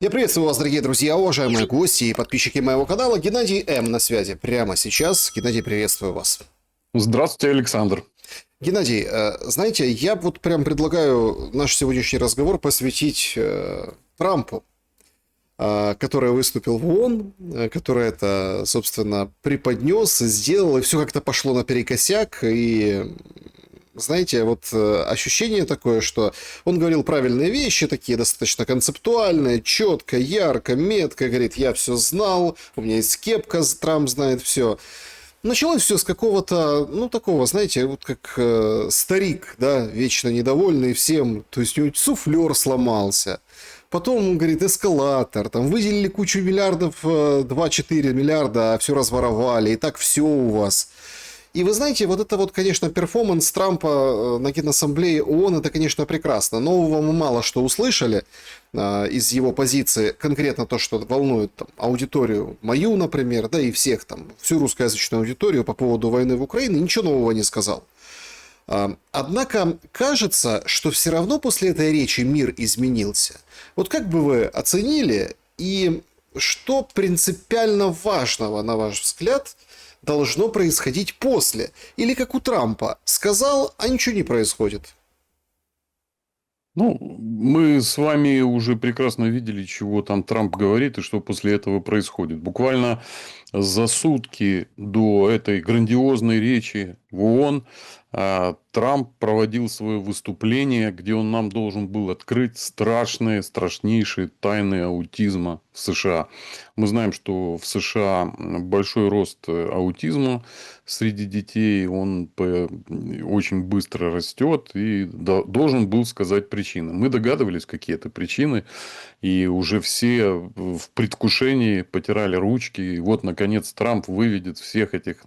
Я приветствую вас, дорогие друзья, уважаемые гости и подписчики моего канала. Геннадий М. на связи прямо сейчас. Геннадий, приветствую вас. Здравствуйте, Александр. Геннадий, знаете, я вот прям предлагаю наш сегодняшний разговор посвятить Трампу, который выступил в ООН, который это, собственно, преподнес, сделал, и все как-то пошло наперекосяк, и... Знаете, вот ощущение такое, что он говорил правильные вещи, такие достаточно концептуальные, четко, ярко, метко, говорит, я все знал, у меня есть кепка, Трамп знает все. Началось все с какого-то, ну, такого, знаете, вот как старик, да, вечно недовольный всем, то есть у него суфлер сломался. Потом, он говорит, эскалатор, там выделили кучу миллиардов, 2-4 миллиарда, а все разворовали, и так все у вас. И вы знаете, вот это вот, конечно, перформанс Трампа на Генассамблее ООН, это, конечно, прекрасно. Нового мы мало что услышали из его позиции, конкретно то, что волнует там, аудиторию мою, например, да и всех там, всю русскоязычную аудиторию по поводу войны в Украине, ничего нового не сказал. Однако кажется, что все равно после этой речи мир изменился. Вот как бы вы оценили и что принципиально важного, на ваш взгляд, должно происходить после? Или как у Трампа, сказал, а ничего не происходит? Ну, мы с вами уже прекрасно видели, чего там Трамп говорит и что после этого происходит. Буквально за сутки до этой грандиозной речи в ООН Трамп проводил свое выступление, где он нам должен был открыть страшнейшие тайны аутизма в США. Мы знаем, что в США большой рост аутизма среди детей, он очень быстро растет и должен был сказать причины. Мы догадывались, какие это причины, и уже все в предвкушении потирали ручки. И вот, наконец, Трамп выведет всех этих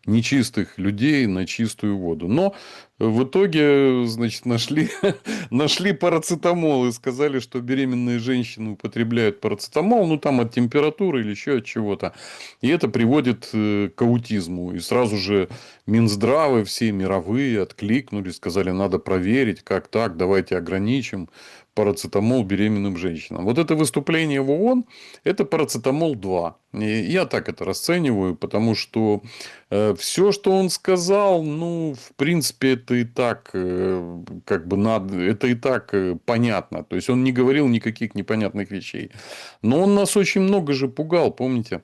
нечистых людей на чистую воду. Но в итоге, значит, нашли парацетамол и сказали, что беременные женщины употребляют парацетамол, ну, там от температуры или еще от чего-то. И это приводит к аутизму. И сразу же Минздравы все мировые откликнулись, сказали, надо проверить, как так, давайте ограничим парацетамол беременным женщинам. Вот это выступление в ООН, это парацетамол-2. И я так это расцениваю, потому что все, что он сказал, ну, в принципе, это и так, как бы надо, это и так понятно. То есть, он не говорил никаких непонятных вещей. Но он нас очень много же пугал, помните?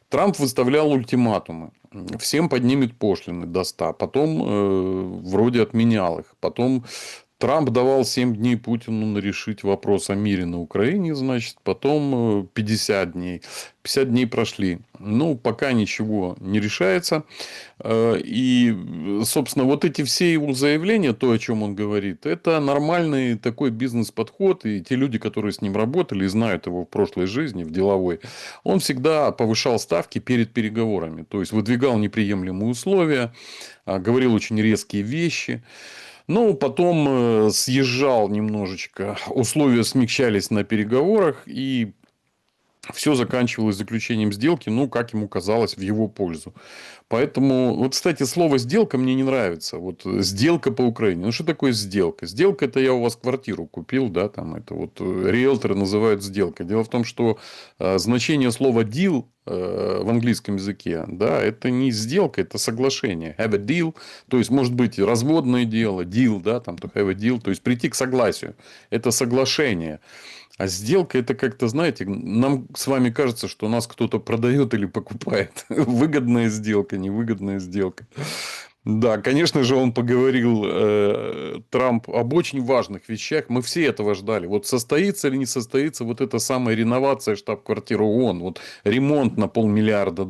Трамп выставлял ультиматумы. Всем поднимет пошлины до 100. Потом вроде отменял их. Потом Трамп давал 7 дней Путину на решить вопрос о мире на Украине, значит, потом 50 дней. 50 дней прошли. Ну, пока ничего не решается. И, собственно, вот эти все его заявления, то, о чем он говорит, это нормальный такой бизнес-подход. И те люди, которые с ним работали и знают его в прошлой жизни, в деловой, он всегда повышал ставки перед переговорами. То есть, выдвигал неприемлемые условия, говорил очень резкие вещи. Ну, потом съезжал немножечко, условия смягчались на переговорах, и все заканчивалось заключением сделки, ну, как ему казалось, в его пользу. Поэтому, вот, кстати, слово «сделка» мне не нравится. Вот сделка по Украине. Ну, что такое сделка? Сделка – это я у вас квартиру купил, да, там это вот риэлторы называют сделкой. Дело в том, что значение слова deal в английском языке, да, это не сделка, это соглашение. Have a deal, то есть, может быть, разводное дело, deal, да, там, to have a deal, то есть, прийти к согласию. Это соглашение. А сделка это как-то, знаете, нам с вами кажется, что нас кто-то продает или покупает. Выгодная сделка, невыгодная сделка. Да, конечно же, он поговорил, Трамп, об очень важных вещах. Мы все этого ждали. Вот состоится или не состоится вот эта самая реновация штаб-квартиры ООН. Вот ремонт на $500 миллиарда.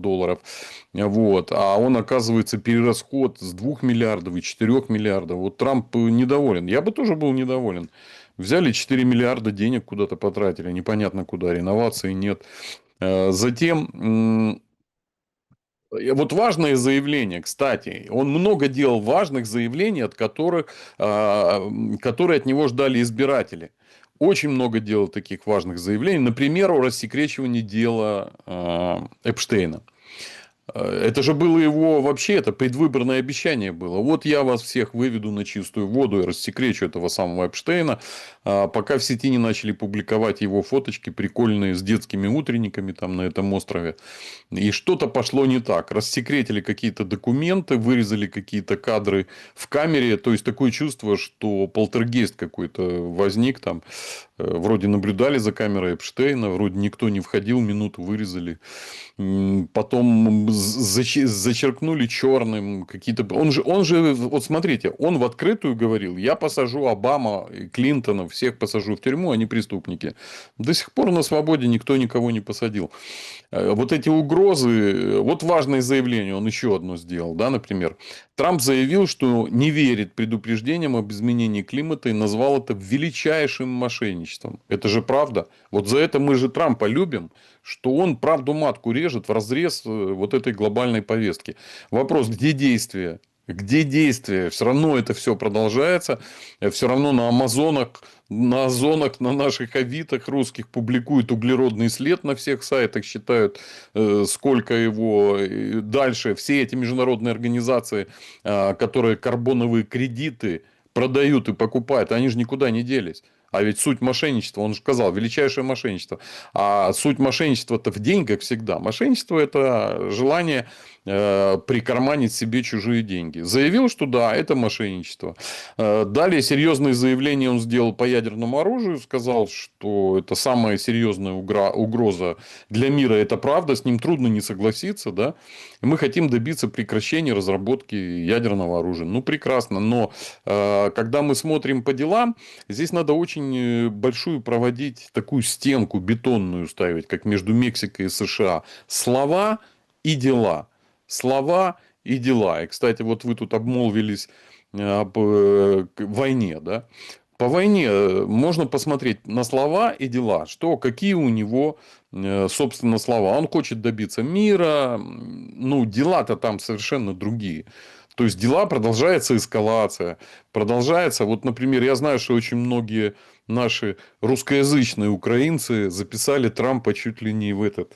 Вот. А он, оказывается, перерасход с 2 миллиардов и 4 миллиардов. Вот Трамп недоволен. Я бы тоже был недоволен. Взяли 4 миллиарда денег куда-то потратили. Непонятно куда. Реновации нет. Затем... Вот важное заявление, кстати, он много делал важных заявлений, которые от него ждали избиратели. Очень много делал таких важных заявлений. Например, о рассекречивании дела Эпштейна. Это же было его вообще, это предвыборное обещание было. Вот я вас всех выведу на чистую воду и рассекречу этого самого Эпштейна, пока в сети не начали публиковать его фоточки прикольные с детскими утренниками там на этом острове. И что-то пошло не так. Рассекретили какие-то документы, вырезали какие-то кадры в камере. То есть, такое чувство, что полтергейст какой-то возник там. Вроде наблюдали за камерой Эпштейна, вроде никто не входил, минуту вырезали. Потом зачеркнули черным какие-то... Он же, вот смотрите, он в открытую говорил, я посажу Обама, Клинтона, всех посажу в тюрьму, они преступники. До сих пор на свободе никто никого не посадил. Вот эти угрозы, вот важное заявление, он еще одно сделал, да, например. Трамп заявил, что не верит предупреждениям об изменении климата и назвал это величайшим мошенничеством. Это же правда. Вот за это мы же Трампа любим, что он правду матку режет в разрез вот этой глобальной повестки. Вопрос, где действие? Где действие? Все равно это все продолжается. Все равно на Амазонах, на Озонах, на наших Авитах русских публикуют углеродный след на всех сайтах, считают, сколько его. И дальше все эти международные организации, которые карбоновые кредиты продают и покупают, они же никуда не делись. А ведь суть мошенничества, он же сказал, величайшее мошенничество. А суть мошенничества-то в деньгах всегда. Мошенничество – это желание прикарманить себе чужие деньги. Заявил, что да, это мошенничество. Далее серьезные заявления он сделал по ядерному оружию. Сказал, что это самая серьезная угроза для мира. Это правда, с ним трудно не согласиться. Да? И мы хотим добиться прекращения разработки ядерного оружия. Ну, прекрасно. Но когда мы смотрим по делам, здесь надо очень большую проводить такую стенку бетонную ставить, как между Мексикой и США. Слова и дела. Слова и дела. И, кстати, вот вы тут обмолвились об войне. Да? По войне можно посмотреть на слова и дела, что, какие у него, собственно, слова. Он хочет добиться мира, ну, дела-то там совершенно другие. То есть, дела продолжается эскалация, продолжается. Вот, например, я знаю, что очень многие наши русскоязычные украинцы записали Трампа чуть ли не в этот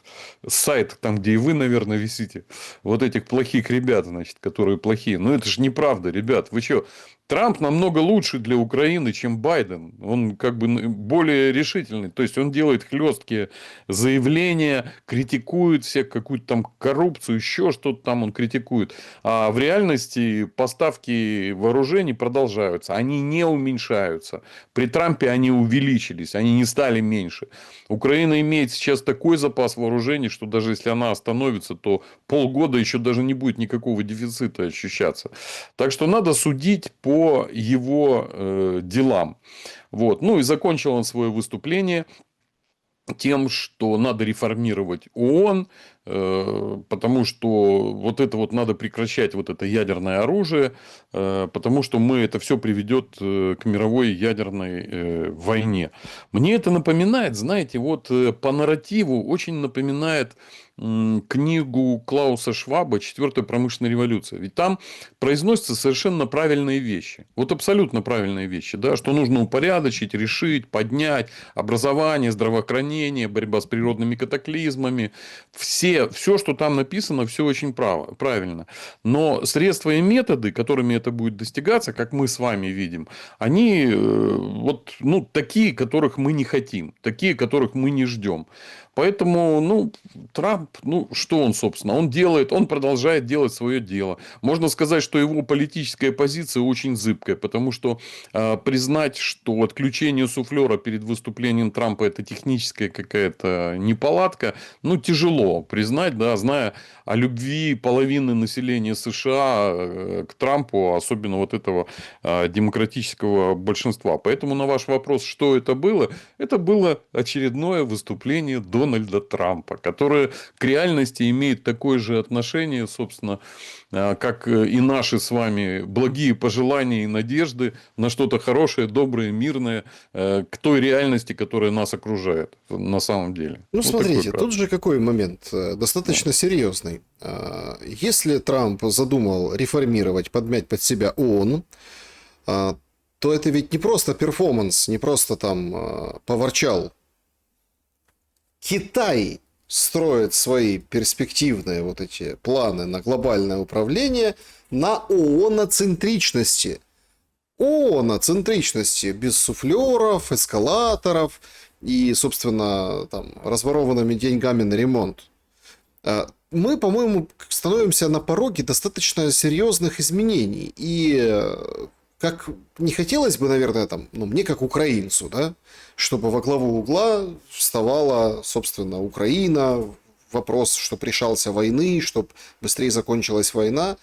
сайт, там, где и вы, наверное, висите. Вот этих плохих ребят, значит, которые плохие. Но это же неправда, ребят. Вы что? Трамп намного лучше для Украины, чем Байден. Он как бы более решительный. То есть, он делает хлесткие заявления, критикует всех, какую-то там коррупцию, еще что-то там он критикует. А в реальности поставки вооружений продолжаются. Они не уменьшаются. При Трампе они увеличились. Они не стали меньше. Украина имеет сейчас такой запас вооружений, что даже если она остановится, то полгода еще даже не будет никакого дефицита ощущаться. Так что надо судить по его делам. Вот. Ну и закончил он свое выступление тем, что надо реформировать ООН, потому что вот это вот надо прекращать, вот это ядерное оружие, потому что это все приведет к мировой ядерной войне. Мне это напоминает, знаете, вот по нарративу очень напоминает книгу Клауса Шваба «Четвертая промышленная революция». Ведь там произносятся совершенно правильные вещи. Вот абсолютно правильные вещи. Да? Что нужно упорядочить, решить, поднять образование, здравоохранение, борьба с природными катаклизмами. Все, что там написано, все очень правильно. Но средства и методы, которыми это будет достигаться, как мы с вами видим, они вот, ну, такие, которых мы не хотим. Такие, которых мы не ждем. Поэтому, ну, Трамп, ну, что он, собственно, он продолжает делать свое дело. Можно сказать, что его политическая позиция очень зыбкая, потому что признать, что отключение суфлера перед выступлением Трампа это техническая какая-то неполадка, ну, тяжело признать, да, зная о любви половины населения США к Трампу, особенно вот этого демократического большинства. Поэтому на ваш вопрос, что это было очередное выступление Дональда Трампа, которое к реальности имеет такое же отношение, собственно, как и наши с вами благие пожелания и надежды на что-то хорошее, доброе, мирное, к той реальности, которая нас окружает на самом деле. Ну, Вот смотрите, такой тут же какой момент достаточно серьезный. Если Трамп задумал реформировать, подмять под себя ООН, то это ведь не просто перформанс, не просто там поворчал. Китай строит свои перспективные вот эти планы на глобальное управление на ООН-центричности. ООН-центричности, без суфлеров, эскалаторов и, собственно, там, разворованными деньгами на ремонт. Мы, по-моему, становимся на пороге достаточно серьезных изменений. И как не хотелось бы, наверное, там, ну, мне как украинцу, да, чтобы во главу угла вставала, собственно, Украина, вопрос, чтобы решался войны, чтобы быстрее закончилась война.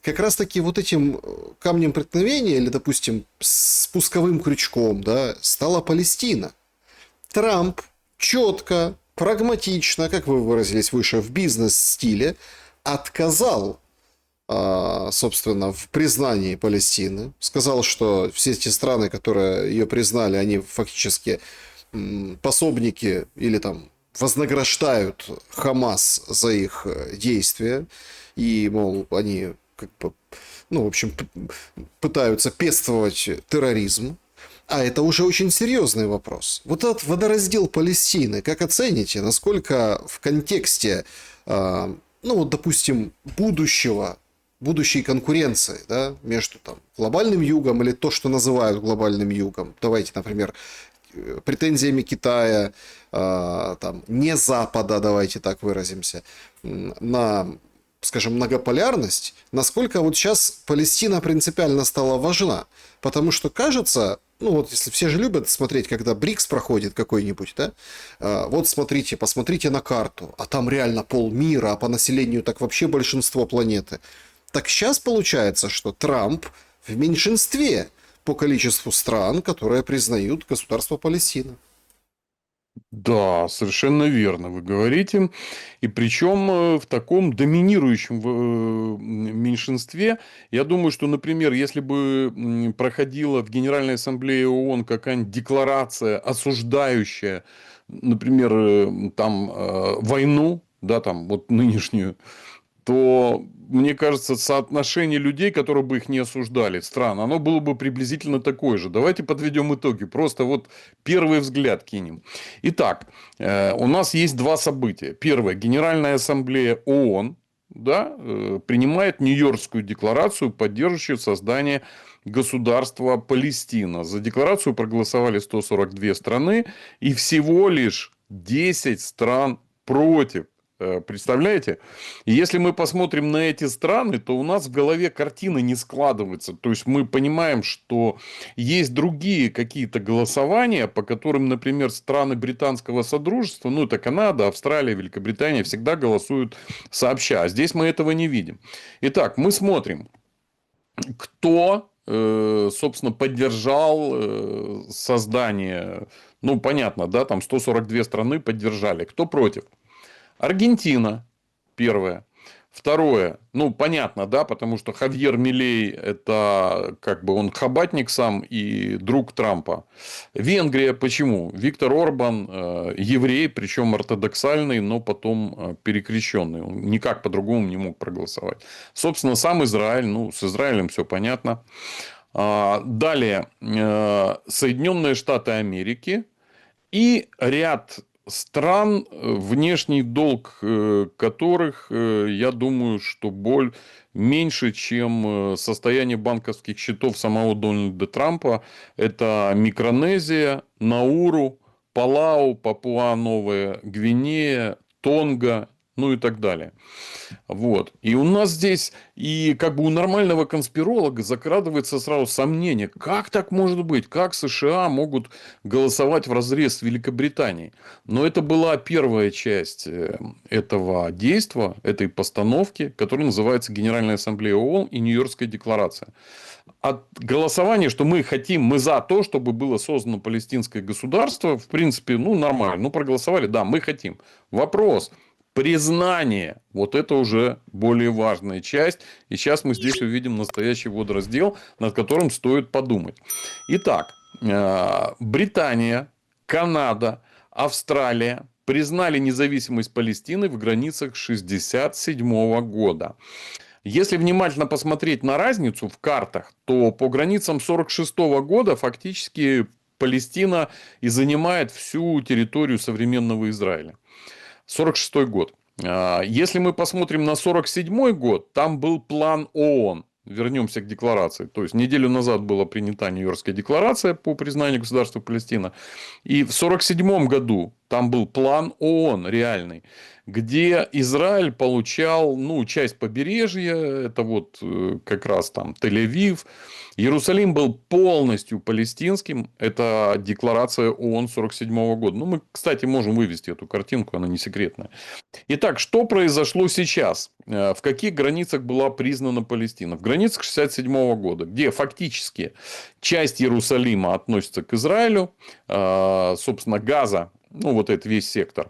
Как раз-таки вот этим камнем преткновения, или, допустим, спусковым крючком, да, стала Палестина. Трамп четко, прагматично, как вы выразились выше, в бизнес-стиле, отказал, собственно, в признании Палестины. Сказал, что все эти страны, которые ее признали, они фактически пособники или там вознаграждают Хамас за их действия. И, мол, они как бы, ну, в общем, пытаются пестовать терроризм. А это уже очень серьезный вопрос. Вот этот водораздел Палестины, как оцените, насколько в контексте, ну вот, допустим, будущей конкуренции, да, между там глобальным югом или то, что называют глобальным югом, давайте, например, претензиями Китая, там, не Запада, давайте так выразимся, на, скажем, многополярность, насколько вот сейчас Палестина принципиально стала важна. Потому что кажется, ну вот если все же любят смотреть, когда БРИКС проходит какой-нибудь, да, вот смотрите, посмотрите на карту, а там реально полмира, а по населению так вообще большинство планеты. Так сейчас получается, что Трамп в меньшинстве по количеству стран, которые признают государство Палестина. Да, совершенно верно вы говорите. И причем в таком доминирующем меньшинстве. Я думаю, что, например, если бы проходила в Генеральной Ассамблее ООН какая-нибудь декларация, осуждающая, например, там войну, да, там вот нынешнюю, то, мне кажется, соотношение людей, которые бы их не осуждали, стран, оно было бы приблизительно такое же. Давайте подведем итоги. Просто вот первый взгляд кинем. Итак, у нас есть два события. Первое. Генеральная ассамблея ООН, да, принимает Нью-Йоркскую декларацию, поддерживающую создание государства Палестина. За декларацию проголосовали 142 страны и всего лишь 10 стран против. Представляете? И если мы посмотрим на эти страны, то у нас в голове картина не складывается. То есть мы понимаем, что есть другие какие-то голосования, по которым, например, страны британского содружества, ну это Канада, Австралия, Великобритания, всегда голосуют сообща. А здесь мы этого не видим. Итак, мы смотрим, кто, собственно, поддержал создание, ну понятно, да, там 142 страны поддержали. Кто против? Аргентина первое. Второе, ну, понятно, да, потому что Хавьер Милей – это как бы он хабатник сам и друг Трампа. Венгрия почему? Виктор Орбан еврей, причем ортодоксальный, но потом перекрещенный. Он никак по-другому не мог проголосовать. Собственно, сам Израиль, ну, с Израилем все понятно. Далее, Соединенные Штаты Америки и ряд стран, внешний долг которых, я думаю, что меньше, чем состояние банковских счетов самого Дональда Трампа. Это Микронезия, Науру, Палау, Папуа-Новая Гвинея, Тонга, ну и так далее. Вот. И у нас здесь, и как бы у нормального конспиролога закрадывается сразу сомнение, как так может быть, как США могут голосовать вразрез с Великобританией. Но это была первая часть этого действия, этой постановки, которая называется Генеральная Ассамблея ООН и Нью-Йоркская декларация. От голосования, что мы хотим, мы за то, чтобы было создано палестинское государство, в принципе, ну, нормально. Ну, проголосовали, да, мы хотим. Вопрос. Признание. Вот это уже более важная часть. И сейчас мы здесь увидим настоящий водораздел, над которым стоит подумать. Итак, Британия, Канада, Австралия признали независимость Палестины в границах 1967 года. Если внимательно посмотреть на разницу в картах, то по границам 1946 года фактически Палестина и занимает всю территорию современного Израиля. 46-й год. Если мы посмотрим на 47-й год, там был план ООН. Вернемся к декларации. То есть, неделю назад была принята Нью-Йоркская декларация по признанию государства Палестина. И в 47 году там был план ООН реальный, где Израиль получал, ну, часть побережья, это вот как раз там Тель-Авив. Иерусалим был полностью палестинским. Это декларация ООН 47 года. Ну, мы, кстати, можем вывести эту картинку, она не секретная. Итак, что произошло сейчас? В каких границах была признана Палестина? В границах 1967 года, где фактически часть Иерусалима относится к Израилю, собственно, Газа, ну, вот этот весь сектор,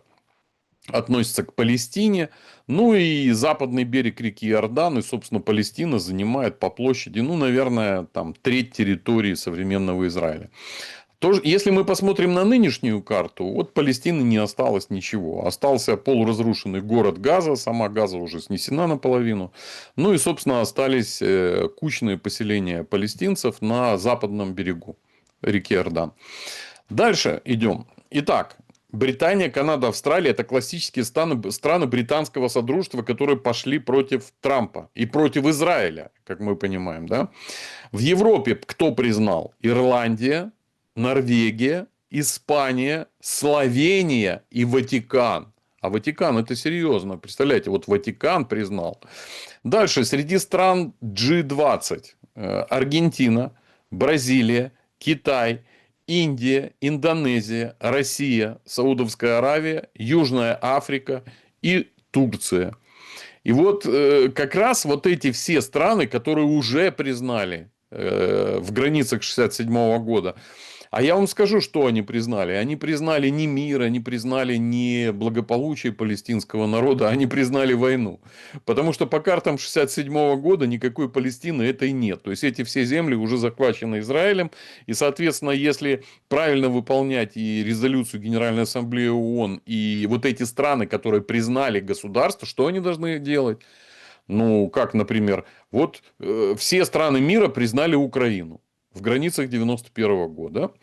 относится к Палестине. Ну, и западный берег реки Иордан, и, собственно, Палестина занимает по площади, ну, наверное, там, треть территории современного Израиля. Тоже, если мы посмотрим на нынешнюю карту, от Палестины не осталось ничего. Остался полуразрушенный город Газа, сама Газа уже снесена наполовину. Ну и, собственно, остались кучные поселения палестинцев на западном берегу реки Иордан. Дальше идем. Итак, Британия, Канада, Австралия – это классические страны британского содружества, которые пошли против Трампа и против Израиля, как мы понимаем. Да? В Европе кто признал? Ирландия, Норвегия, Испания, Словения и Ватикан. А Ватикан это серьезно. Представляете, вот Ватикан признал. Дальше среди стран G20 Аргентина, Бразилия, Китай, Индия, Индонезия, Россия, Саудовская Аравия, Южная Африка и Турция. И вот как раз вот эти все страны, которые уже признали в границах 1967 года. А я вам скажу, что они признали. Они признали не мир, они признали не благополучие палестинского народа, они признали войну. Потому что по картам 1967 года никакой Палестины это и нет. То есть, эти все земли уже захвачены Израилем. И, соответственно, если правильно выполнять и резолюцию Генеральной Ассамблеи ООН, и вот эти страны, которые признали государство, что они должны делать? Ну, как, например, вот все страны мира признали Украину в границах 91 года.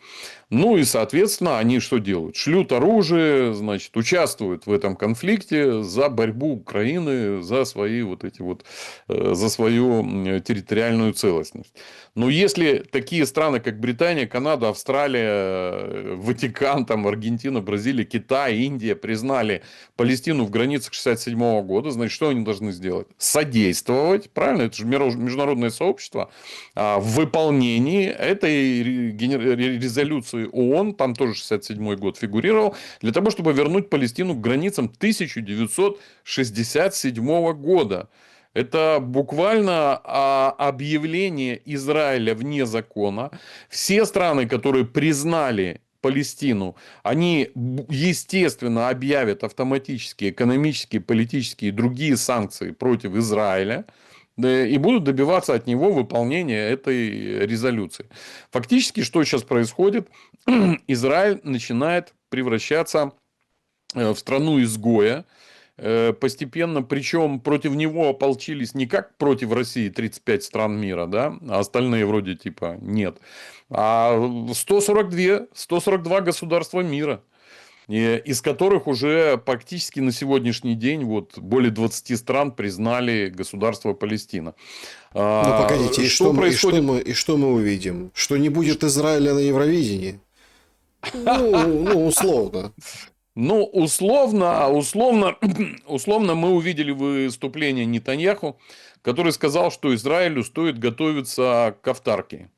Ну, и, соответственно, они что делают? Шлют оружие, значит, участвуют в этом конфликте за борьбу Украины, за свои вот эти вот, за свою территориальную целостность. Но если такие страны, как Британия, Канада, Австралия, Ватикан, там, Аргентина, Бразилия, Китай, Индия признали Палестину в границах 1967 года, значит, что они должны сделать? Содействовать, правильно? Это же международное сообщество в выполнении этой резолюции ООН, там тоже 1967 год фигурировал, для того, чтобы вернуть Палестину к границам 1967 года. Это буквально объявление Израиля вне закона. Все страны, которые признали Палестину, они, естественно, объявят автоматически экономические, политические и другие санкции против Израиля. И будут добиваться от него выполнения этой резолюции. Фактически, что сейчас происходит? Израиль начинает превращаться в страну изгоя. Постепенно, причем против него ополчились не как против России 35 стран мира, да, а остальные вроде типа нет, а 142 государства мира, из которых уже практически на сегодняшний день вот более 20 стран признали государство Палестина. Ну, погодите, Что происходит? и что мы увидим? Что не будет Израиля на Евровидении? Ну, условно. Ну, условно мы увидели выступление Нетаньяху, который сказал, что Израилю стоит готовиться к автаркии.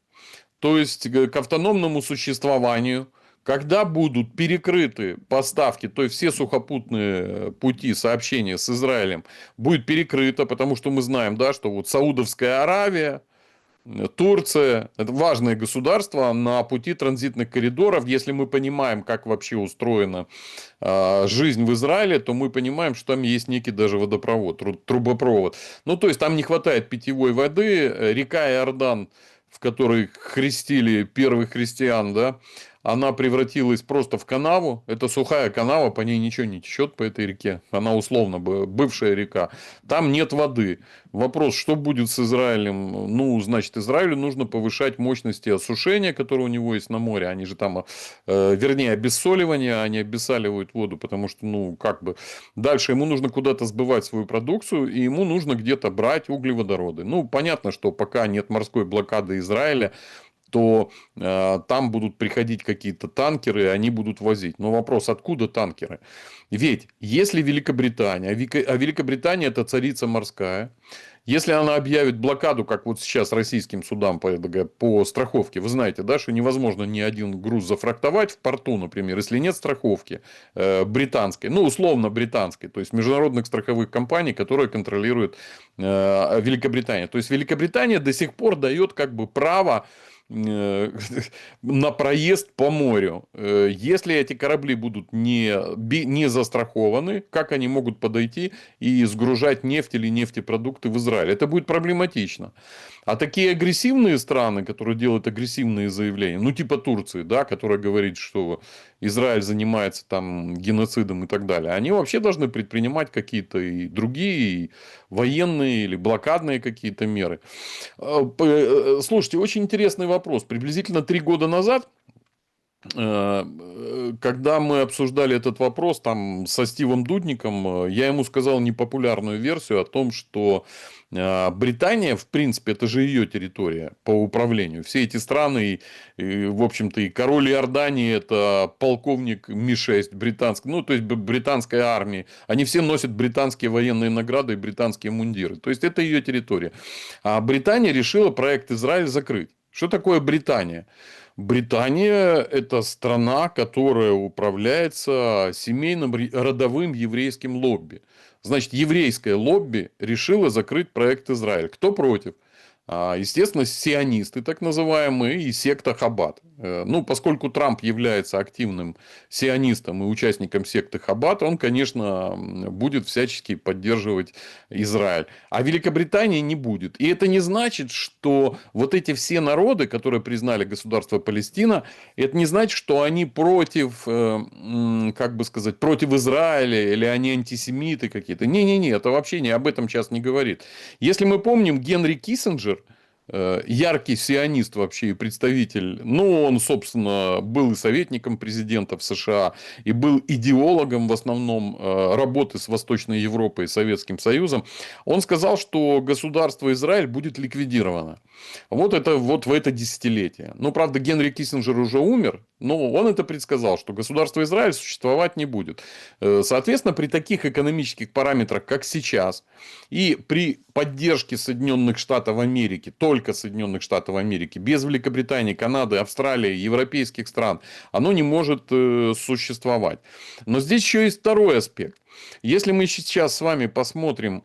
То есть, к автономному существованию, когда будут перекрыты поставки, то есть, все сухопутные пути сообщения с Израилем будет перекрыто, потому что мы знаем, да, что вот Саудовская Аравия, Турция – это важные государства на пути транзитных коридоров. Если мы понимаем, как вообще устроена жизнь в Израиле, то мы понимаем, что там есть некий даже водопровод, трубопровод. Ну, то есть, там не хватает питьевой воды. Река Иордан, в которой крестили первых христиан, да, она превратилась просто в канаву. Это сухая канава, по ней ничего не течет по этой реке. Она условно бывшая река. Там нет воды. Вопрос, что будет с Израилем? Ну, значит, Израилю нужно повышать мощности осушения, которые у него есть на море. Они же там, вернее, обессоливание, они обессаливают воду, потому что, ну, как бы, дальше ему нужно куда-то сбывать свою продукцию, и ему нужно где-то брать углеводороды. Ну, понятно, что пока нет морской блокады Израиля, то там будут приходить какие-то танкеры, и они будут возить. Но вопрос, откуда танкеры? Ведь если Великобритания, а Великобритания это царица морская, если она объявит блокаду, как вот сейчас российским судам по страховке, вы знаете, да, что невозможно ни один груз зафрахтовать в порту, например, если нет страховки британской, ну, условно британской, то есть международных страховых компаний, которые контролирует Великобритания. То есть Великобритания до сих пор дает как бы право на проезд по морю. Если эти корабли будут не застрахованы, как они могут подойти и сгружать нефть или нефтепродукты в Израиль? Это будет проблематично. А такие агрессивные страны, которые делают агрессивные заявления, ну типа Турции, да, которая говорит, что Израиль занимается там геноцидом и так далее, они вообще должны предпринимать какие-то и другие и военные или блокадные какие-то меры. Слушайте, очень интересный вопрос. Приблизительно 3 года назад, когда мы обсуждали этот вопрос там со Стивом Дудником, я ему сказал непопулярную версию о том, что Британия, в принципе, это же ее территория по управлению. Все эти страны, в общем-то, и король Иордании, это полковник Ми-6 британский, ну, то есть британской армии. Они все носят британские военные награды и британские мундиры. То есть это ее территория. А Британия решила проект Израиль закрыть. Что такое Британия? Британия – это страна, которая управляется семейным родовым еврейским лобби. Значит, еврейское лобби решило закрыть проект Израиль. Кто против? Естественно, сионисты, так называемые, и секта Хаббат. Ну, поскольку Трамп является активным сионистом и участником секты Хаббат, он, конечно, будет всячески поддерживать Израиль. А Великобритания не будет. И это не значит, что вот эти все народы, которые признали государство Палестина, это не значит, что они против, как бы сказать, против Израиля или они антисемиты какие-то. Не-не-не, это вообще не об этом сейчас не говорит. Если мы помним, Генри Киссинджер, яркий сионист вообще и представитель, ну, он, собственно, был и советником президента в США, и был идеологом в основном работы с Восточной Европой и Советским Союзом, он сказал, что государство Израиль будет ликвидировано. Вот это вот в это десятилетие. Ну, правда, Генри Киссинджер уже умер, но он это предсказал, что государство Израиль существовать не будет. Соответственно, при таких экономических параметрах, как сейчас, и при поддержке Соединенных Штатов Америки, только Соединенных Штатов Америки, без Великобритании, Канады, Австралии, европейских стран, оно не может существовать. Но здесь еще есть второй аспект. Если мы сейчас с вами посмотрим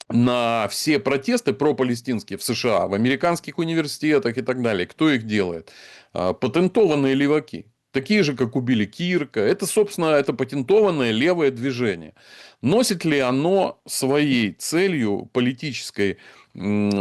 на все протесты пропалестинские в США, в американских университетах и так далее, кто их делает? Патентованные леваки. Такие же, как убили Кирка. Это, собственно, это патентованное левое движение. Носит ли оно своей целью политической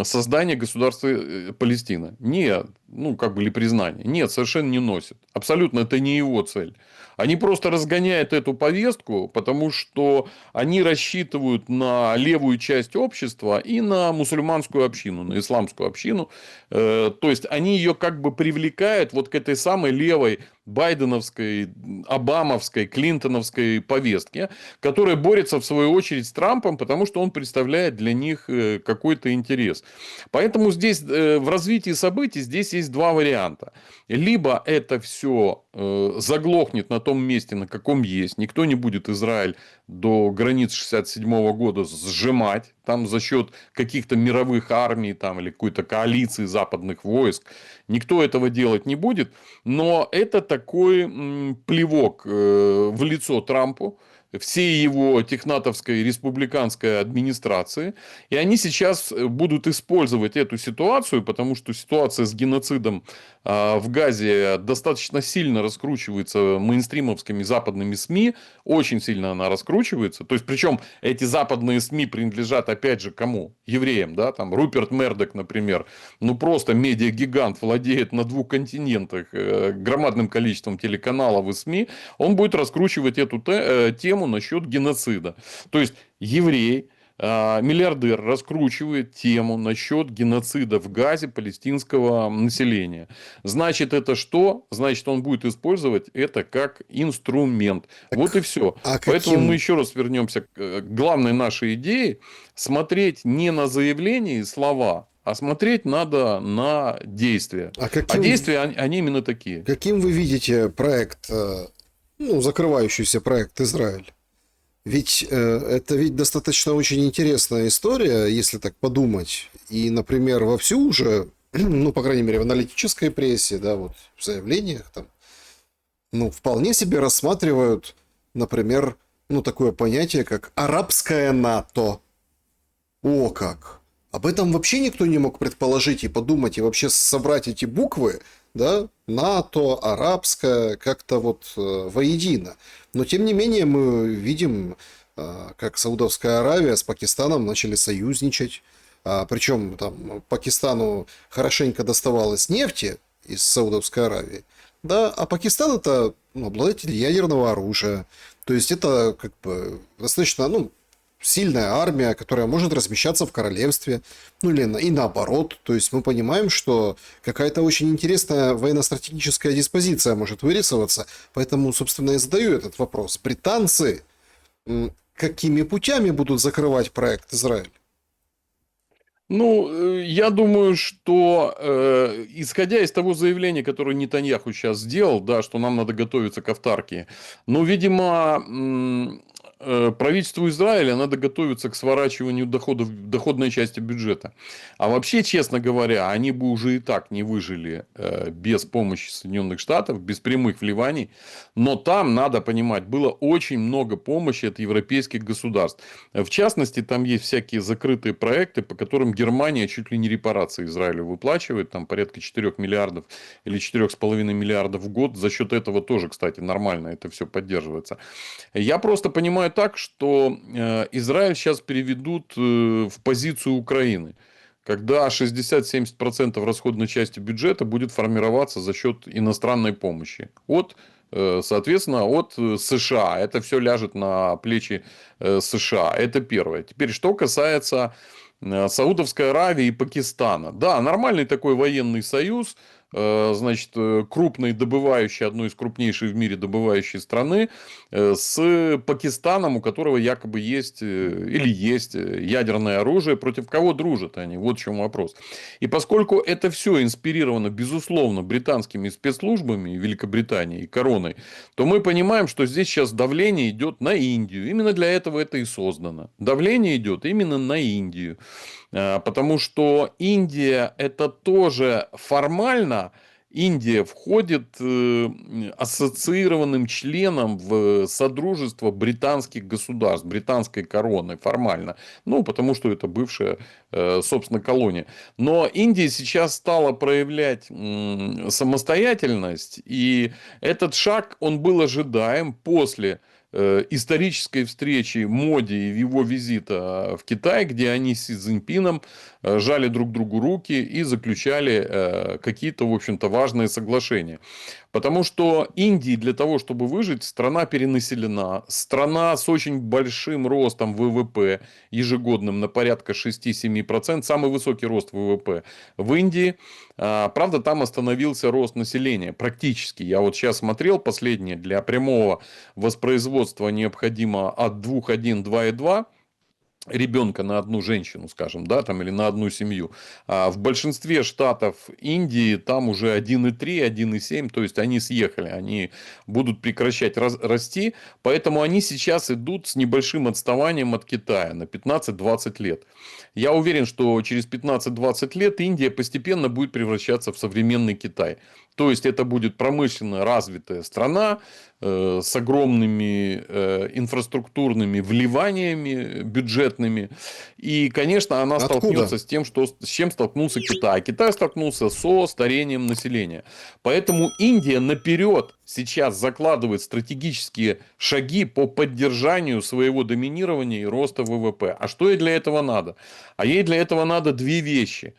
создание государства Палестина? Нет. Ну, как бы, или признание. Нет, совершенно не носит. Абсолютно это не его цель. Они просто разгоняют эту повестку, потому что они рассчитывают на левую часть общества и на мусульманскую общину, на исламскую общину. То есть, они ее как бы привлекают вот к этой самой левой байденовской, обамовской, клинтоновской повестке, которая борется в свою очередь с Трампом, потому что он представляет для них какой-то интерес. Поэтому здесь в развитии событий здесь есть два варианта. Либо это все заглохнет на том месте, на каком есть. Никто не будет Израиль до границ 1967 года сжимать там за счет каких-то мировых армий там, или какой-то коалиции западных войск. Никто этого делать не будет. Но это такой плевок в лицо Трампу. всей его технатовской республиканской администрации. И они сейчас будут использовать эту ситуацию, потому что ситуация с геноцидом в Газе достаточно сильно раскручивается мейнстримовскими западными СМИ. Очень сильно она раскручивается. То есть, причем эти западные СМИ принадлежат, опять же, кому? Евреям. Да? Там Руперт Мердок, например. Ну, просто медиагигант, владеет на 2 континентах громадным количеством телеканалов и СМИ. Он будет раскручивать эту тему насчет геноцида. То есть, еврей, миллиардер раскручивает тему насчет геноцида в Газе палестинского населения. Значит, это что? Значит, он будет использовать это как инструмент. Вот и Так, все. а Поэтому мы каким, еще раз вернемся к главной нашей идее. Смотреть не на заявления и слова, а смотреть надо на действия. а А каким, действия, они именно такие. каким вы видите проект, ну, закрывающийся проект Израиль? Ведь это ведь достаточно очень интересная история, если так подумать. И, например, вовсю уже, ну, по крайней мере, в аналитической прессе, да, вот в заявлениях там, ну, вполне себе рассматривают, например, ну, такое понятие, как арабское НАТО. О как! Об этом вообще никто не мог предположить и подумать, и вообще собрать эти буквы, да, НАТО, арабское, как-то вот воедино. Но тем не менее мы видим, как Саудовская Аравия с Пакистаном начали союзничать. Причем там Пакистану хорошенько доставалось нефти из Саудовской Аравии, да, а Пакистан это, ну, обладатель ядерного оружия. То есть это как бы достаточно, ну, сильная армия, которая может размещаться в королевстве, ну или и наоборот. То есть мы понимаем, что какая-то очень интересная военно-стратегическая диспозиция может вырисоваться. Поэтому, собственно, и задаю этот вопрос. Британцы какими путями будут закрывать проект Израиль? Ну, я думаю, что исходя из того заявления, которое Нетаньяху сейчас сделал, да, что нам надо готовиться к автаркии, ну, видимо, правительству Израиля надо готовиться к сворачиванию доходов, доходной части бюджета. А вообще, честно говоря, они бы уже и так не выжили без помощи Соединенных Штатов, без прямых вливаний. Но там, надо понимать, было очень много помощи от европейских государств. В частности, там есть всякие закрытые проекты, по которым Германия чуть ли не репарации Израилю выплачивает. Там порядка 4 миллиардов или 4,5 миллиардов в год. За счет этого тоже, кстати, нормально это все поддерживается. Я просто понимаю так, что Израиль сейчас переведут в позицию Украины, когда 60-70% расходной части бюджета будет формироваться за счет иностранной помощи. Соответственно, от США. Это все ляжет на плечи США. Это первое. Теперь, что касается Саудовской Аравии и Пакистана. Да, нормальный такой военный союз. Значит, крупной добывающей, одной из крупнейших в мире добывающей страны, с Пакистаном, у которого якобы есть или есть ядерное оружие. Против кого дружат они? Вот в чем вопрос. И поскольку это все инспирировано, безусловно, британскими спецслужбами Великобритании и короной, то мы понимаем, что здесь сейчас давление идет на Индию. Именно для этого это и создано. Давление идет именно на Индию. Потому что Индия это тоже формально, Индия входит ассоциированным членом в содружество британских государств, британской короны формально. Ну, потому что это бывшая, собственно, колония. Но Индия сейчас стала проявлять самостоятельность. И этот шаг, он был ожидаем после исторической встречи Моди и его визита в Китай, где они с Си Цзиньпином жали друг другу руки и заключали какие-то, в общем-то, важные соглашения. Потому что Индии для того, чтобы выжить, страна перенаселена, страна с очень большим ростом ВВП ежегодным на порядка 6-7%, самый высокий рост ВВП в Индии. Правда, там остановился рост населения практически. Я вот сейчас смотрел последнее, для прямого воспроизводства необходимо от 2,1 2,2 ребенка на одну женщину, скажем, да, там, или на одну семью. А в большинстве штатов Индии там уже 1,3, 1,7, то есть они съехали, они будут прекращать расти, поэтому они сейчас идут с небольшим отставанием от Китая на 15-20 лет. Я уверен, что через 15-20 лет Индия постепенно будет превращаться в современный Китай. То есть это будет промышленно развитая страна с огромными инфраструктурными вливаниями бюджетными. И, конечно, она Откуда? столкнется с тем, с чем столкнулся Китай. Китай столкнулся со старением населения. Поэтому Индия наперед сейчас закладывает стратегические шаги по поддержанию своего доминирования и роста ВВП. А что ей для этого надо? А ей для этого надо две вещи.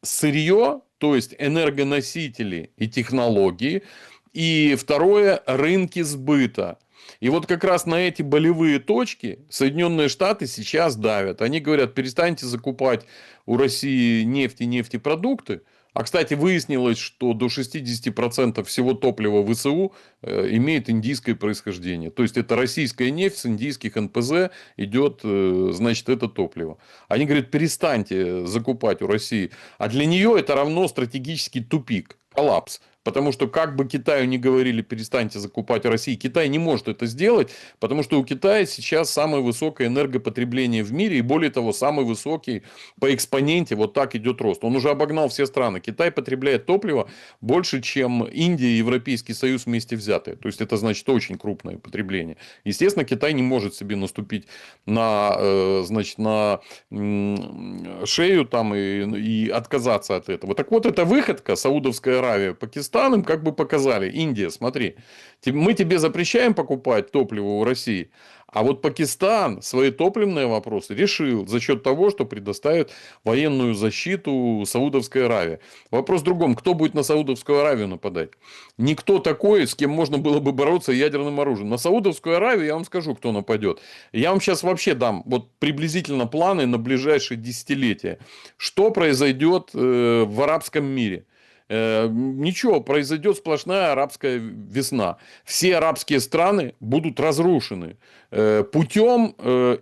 Сырье, то есть энергоносители и технологии. И второе, рынки сбыта. И вот как раз на эти болевые точки Соединенные Штаты сейчас давят. Они говорят, перестаньте закупать у России нефть и нефтепродукты. А, кстати, выяснилось, что до 60% всего топлива ВСУ имеет индийское происхождение. То есть, это российская нефть с индийских НПЗ идет, значит, это топливо. Они говорят, перестаньте закупать у России. А для нее это равно стратегический тупик, коллапс. Потому что, как бы Китаю не говорили, перестаньте закупать в России, Китай не может это сделать, потому что у Китая сейчас самое высокое энергопотребление в мире, и более того, самый высокий по экспоненте, вот так идет рост. Он уже обогнал все страны. Китай потребляет топливо больше, чем Индия и Европейский Союз вместе взятые. То есть, это значит очень крупное потребление. Естественно, Китай не может себе наступить значит, на шею там и отказаться от этого. Так вот, эта выходка, Саудовская Аравия, Пакистан, им как бы показали: Индия, смотри, мы тебе запрещаем покупать топливо у России, а вот Пакистан свои топливные вопросы решил за счет того, что предоставит военную защиту Саудовской Аравии. Вопрос в другом: кто будет на Саудовскую Аравию нападать? Никто такой, с кем можно было бы бороться ядерным оружием. На Саудовскую Аравию я вам скажу, кто нападет. Я вам сейчас вообще дам вот приблизительно планы на ближайшие десятилетия. Что произойдет в арабском мире? Ничего, произойдет сплошная арабская весна. Все арабские страны будут разрушены путем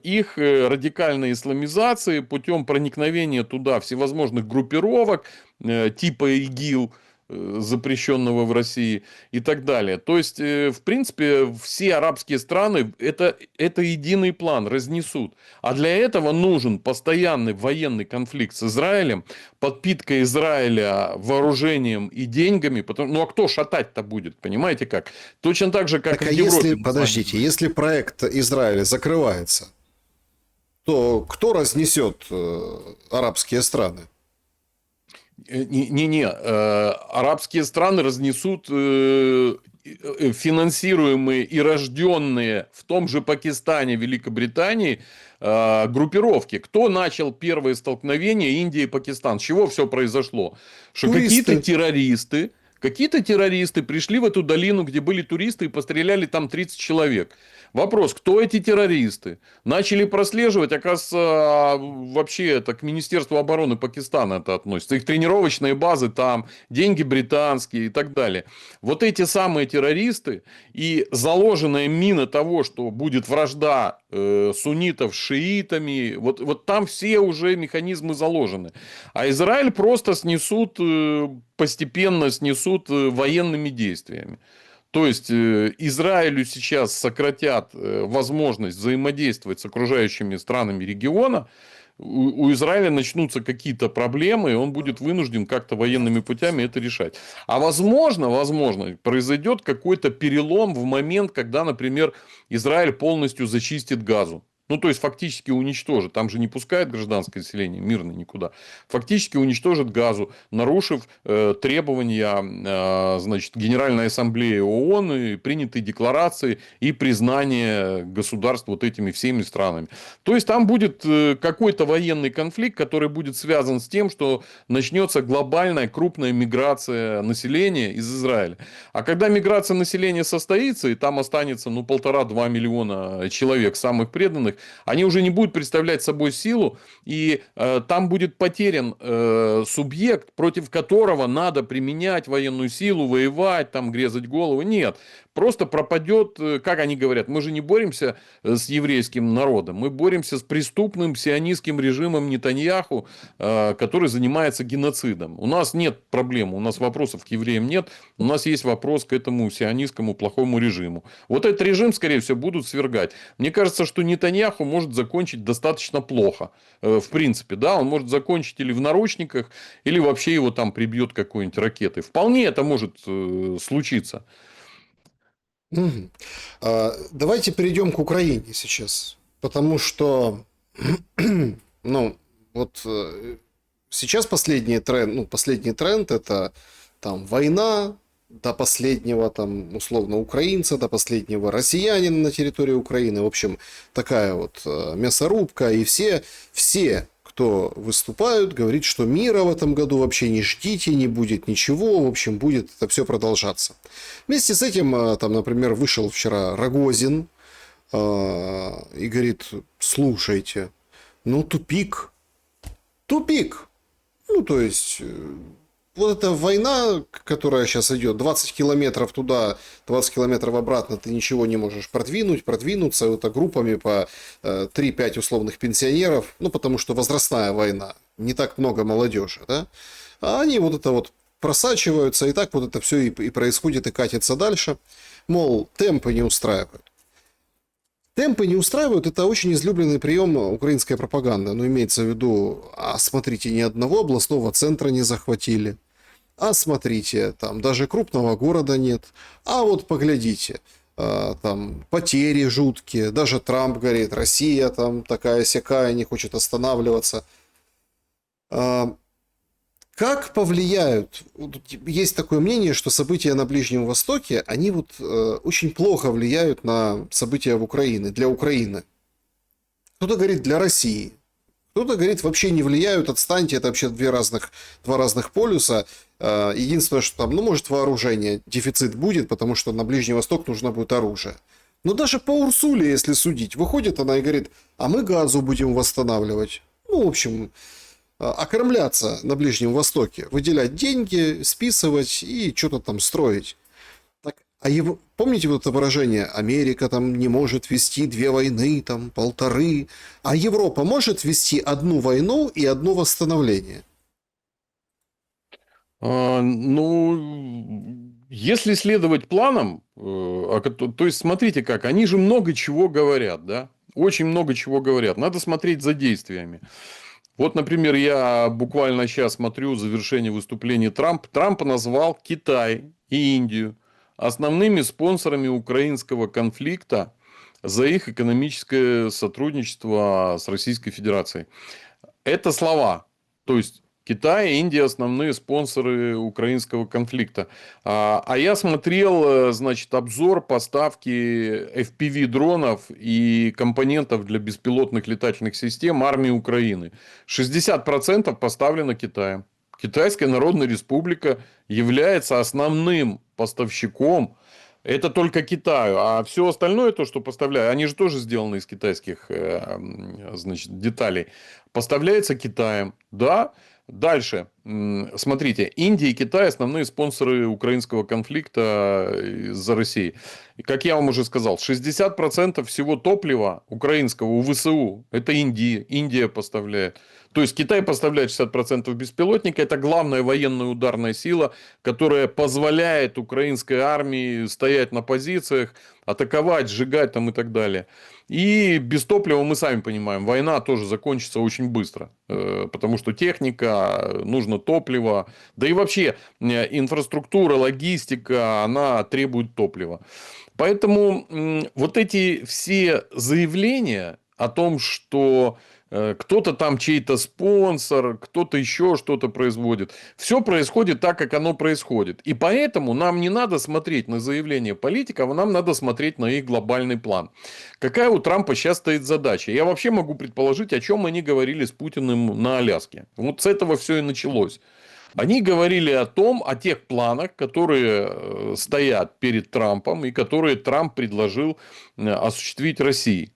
их радикальной исламизации, путем проникновения туда всевозможных группировок типа ИГИЛ, запрещенного в России, и так далее. То есть, в принципе, все арабские страны это единый план разнесут. А для этого нужен постоянный военный конфликт с Израилем, подпитка Израиля вооружением и деньгами. Ну, а кто шатать-то будет? Понимаете как? Точно так же, как Так, и а в Европе. если, подождите, если проект Израиля закрывается, то кто разнесет арабские страны? Не-не, арабские страны разнесут финансируемые и рожденные в том же Пакистане, Великобритании группировки. Кто начал первые столкновения Индии и Пакистан? С чего все произошло? Что Туристы. какие-то террористы пришли в эту долину, где были туристы, и постреляли там 30 человек. Вопрос: кто эти террористы? Начали прослеживать, оказывается, вообще это к Министерству обороны Пакистана это относится. Их тренировочные базы там, деньги британские и так далее. Вот эти самые террористы и заложенная мина того, что будет вражда суннитов с шиитами, вот там все уже механизмы заложены. А Израиль просто постепенно снесут военными действиями. То есть, Израилю сейчас сократят возможность взаимодействовать с окружающими странами региона. У Израиля начнутся какие-то проблемы, и он будет вынужден как-то военными путями это решать. А возможно, произойдет какой-то перелом в момент, когда, например, Израиль полностью зачистит Газу. Ну, то есть, фактически уничтожит. Там же не пускает гражданское население мирно никуда. Фактически уничтожит Газу, нарушив требования значит, Генеральной Ассамблеи ООН, и принятые декларации и признание государств вот этими всеми странами. То есть, там будет какой-то военный конфликт, который будет связан с тем, что начнется глобальная крупная миграция населения из Израиля. А когда миграция населения состоится, и там останется 1,5-2 миллиона человек, самых преданных, они уже не будут представлять собой силу, и там будет потерян субъект, против которого надо применять военную силу, воевать, там, грезать голову. Нет. Просто пропадет, как они говорят, мы же не боремся с еврейским народом, мы боремся с преступным сионистским режимом Нетаньяху, который занимается геноцидом. У нас нет проблем, у нас вопросов к евреям нет, у нас есть вопрос к этому сионистскому плохому режиму. Вот этот режим, скорее всего, будут свергать. Мне кажется, что Нетаньяху Нетаньяху может закончить достаточно плохо. В принципе, да, он может закончить или в наручниках, или вообще его там прибьет какой-нибудь ракетой. Вполне это может случиться. Мгм. Давайте перейдем к Украине сейчас, потому что, ну, вот сейчас последний тренд это там война до последнего там условно украинца, до последнего россиянина на территории Украины. В общем, такая вот мясорубка. И все, кто выступают, говорит, что мира в этом году вообще не ждите, не будет ничего. В общем, будет это все продолжаться. Вместе с этим, там, например, вышел вчера Рогозин и говорит, слушайте, ну тупик, тупик. Ну, то есть, вот эта война, которая сейчас идет, 20 километров туда, 20 километров обратно, ты ничего не можешь продвинуться это группами по 3-5 условных пенсионеров, ну, потому что возрастная война, не так много молодежи, да, а они вот это вот просачиваются, и так вот это все и происходит, и катится дальше, мол, темпы не устраивают. Темпы не устраивают, это очень излюбленный прием украинской пропаганды. Ну, имеется в виду, а смотрите, ни одного областного центра не захватили. А смотрите, там даже крупного города нет. А вот поглядите, там потери жуткие. Даже Трамп говорит, Россия там такая-сякая, не хочет останавливаться. Как повлияют? Есть такое мнение, что события на Ближнем Востоке, они вот очень плохо влияют на события в Украине, для Украины. Кто-то говорит для России, кто-то говорит вообще не влияют, отстаньте, это вообще два разных полюса. Единственное, что там, ну, может, вооружение, дефицит будет, потому что на Ближний Восток нужно будет оружие. Но даже по Урсуле, если судить, выходит она и говорит, а мы газу будем восстанавливать. Ну, в общем, окормляться на Ближнем Востоке, выделять деньги, списывать и что-то там строить. Так, помните вот это выражение, Америка там не может вести 2 войны, там 1,5, а Европа может вести 1 войну и 1 восстановление? Ну, если следовать планам, то есть смотрите как, они же много чего говорят, да? Очень много чего говорят. Надо смотреть за действиями. Вот, например, я буквально сейчас смотрю завершение выступления Трампа. Трамп назвал Китай и Индию основными спонсорами украинского конфликта за их экономическое сотрудничество с Российской Федерацией. Это слова. То есть, Китай и Индия основные спонсоры украинского конфликта. А я смотрел, значит, обзор поставки FPV-дронов и компонентов для беспилотных летательных систем армии Украины. 60% поставлено Китаем. Китайская Народная Республика является основным поставщиком. Это только Китаю. А все остальное, то, что поставляют, они же тоже сделаны из китайских, значит, деталей. Поставляется Китаем. Да. Дальше. Смотрите. Индия и Китай основные спонсоры украинского конфликта за Россией. И, как я вам уже сказал, 60% всего топлива украинского у ВСУ это Индия. Индия поставляет. То есть, Китай поставляет 60% беспилотника. Это главная военная ударная сила, которая позволяет украинской армии стоять на позициях, атаковать, сжигать там и так далее. И без топлива, мы сами понимаем, война тоже закончится очень быстро. Потому что техника, нужно топливо. Да и вообще инфраструктура, логистика, она требует топлива. Поэтому вот эти все заявления о том, что кто-то там чей-то спонсор, кто-то еще что-то производит. Все происходит так, как оно происходит. И поэтому нам не надо смотреть на заявления политиков, а нам надо смотреть на их глобальный план. Какая у Трампа сейчас стоит задача? Я вообще могу предположить, о чем они говорили с Путиным на Аляске. Вот с этого все и началось. Они говорили о тех планах, которые стоят перед Трампом и которые Трамп предложил осуществить России.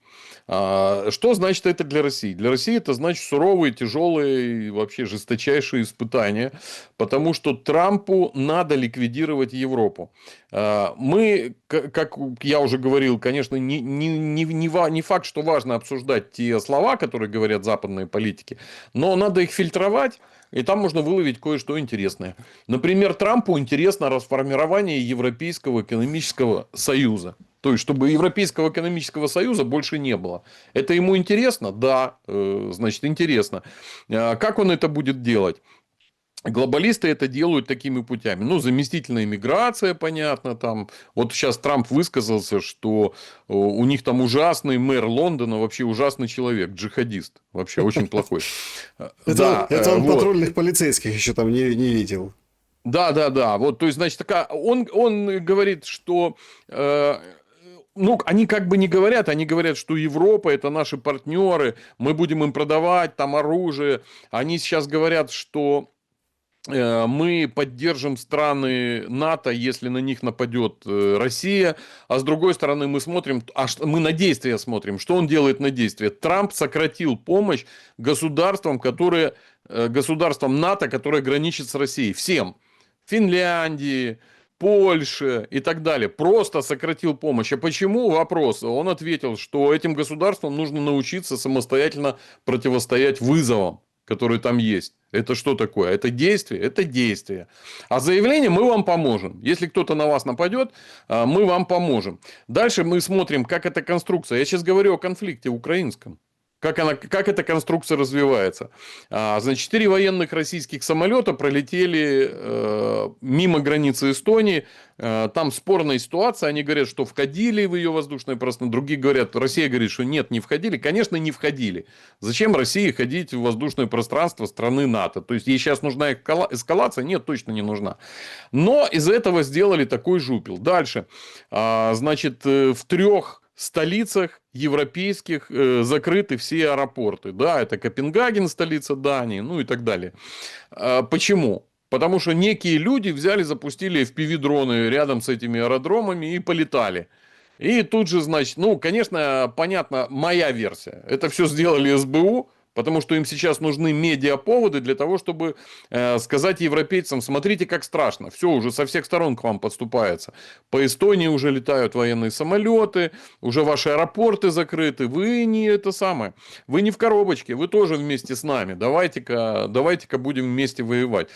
Что значит это для России? Для России это значит суровые, тяжелые, вообще жесточайшие испытания, потому что Трампу надо ликвидировать Европу. Мы, как я уже говорил, конечно, не факт, что важно обсуждать те слова, которые говорят западные политики, но надо их фильтровать. И там можно выловить кое-что интересное. Например, Трампу интересно расформирование Европейского экономического союза. То есть, чтобы Европейского экономического союза больше не было. Это ему интересно? Да, значит, интересно. Как он это будет делать? Глобалисты это делают такими путями. Ну, заместительная миграция, понятно, там. Вот сейчас Трамп высказался, что у них там ужасный мэр Лондона, вообще ужасный человек, джихадист. Вообще очень плохой. Да, Это он вот. патрульных полицейских еще там не видел. Да, да, да. Вот, то есть, значит, он говорит, что ну, они как бы не говорят, они говорят, что Европа это наши партнеры, мы будем им продавать там оружие. Они сейчас говорят, что мы поддержим страны НАТО, если на них нападет Россия, а с другой стороны мы смотрим, мы на действия смотрим, что он делает на действия. Трамп сократил помощь государствам, государствам НАТО, которые граничат с Россией, всем, Финляндии, Польше и так далее. Просто сократил помощь. А почему? Вопрос. Он ответил, что этим государствам нужно научиться самостоятельно противостоять вызовам, которые там есть. Это что такое? Это действие? Это действие. А заявление мы вам поможем. Если кто-то на вас нападет, мы вам поможем. Дальше мы смотрим, как эта конструкция. Я сейчас говорю о конфликте украинском. Как эта конструкция развивается. Значит, 4 военных российских самолета пролетели мимо границы Эстонии. Там спорная ситуация. Они говорят, что входили в ее воздушное пространство. Другие говорят, Россия говорит, что нет, не входили. Конечно, не входили. Зачем России ходить в воздушное пространство страны НАТО? То есть, ей сейчас нужна эскалация? Нет, точно не нужна. Но из этого сделали такой жупел. Дальше. Значит, в 3 столицах европейских закрыты все аэропорты. Да, это Копенгаген, столица Дании, ну и так далее. Почему? Потому что некие люди взяли, запустили FPV-дроны рядом с этими аэродромами и полетали. И тут же, значит, ну, конечно, понятно, моя версия. Это все сделали СБУ, потому что им сейчас нужны медиаповоды для того, чтобы сказать европейцам, смотрите, как страшно. Все, уже со всех сторон к вам подступается. По Эстонии уже летают военные самолеты, уже ваши аэропорты закрыты. Вы не это самое. Вы не в коробочке, вы тоже вместе с нами. Давайте-ка будем вместе воевать.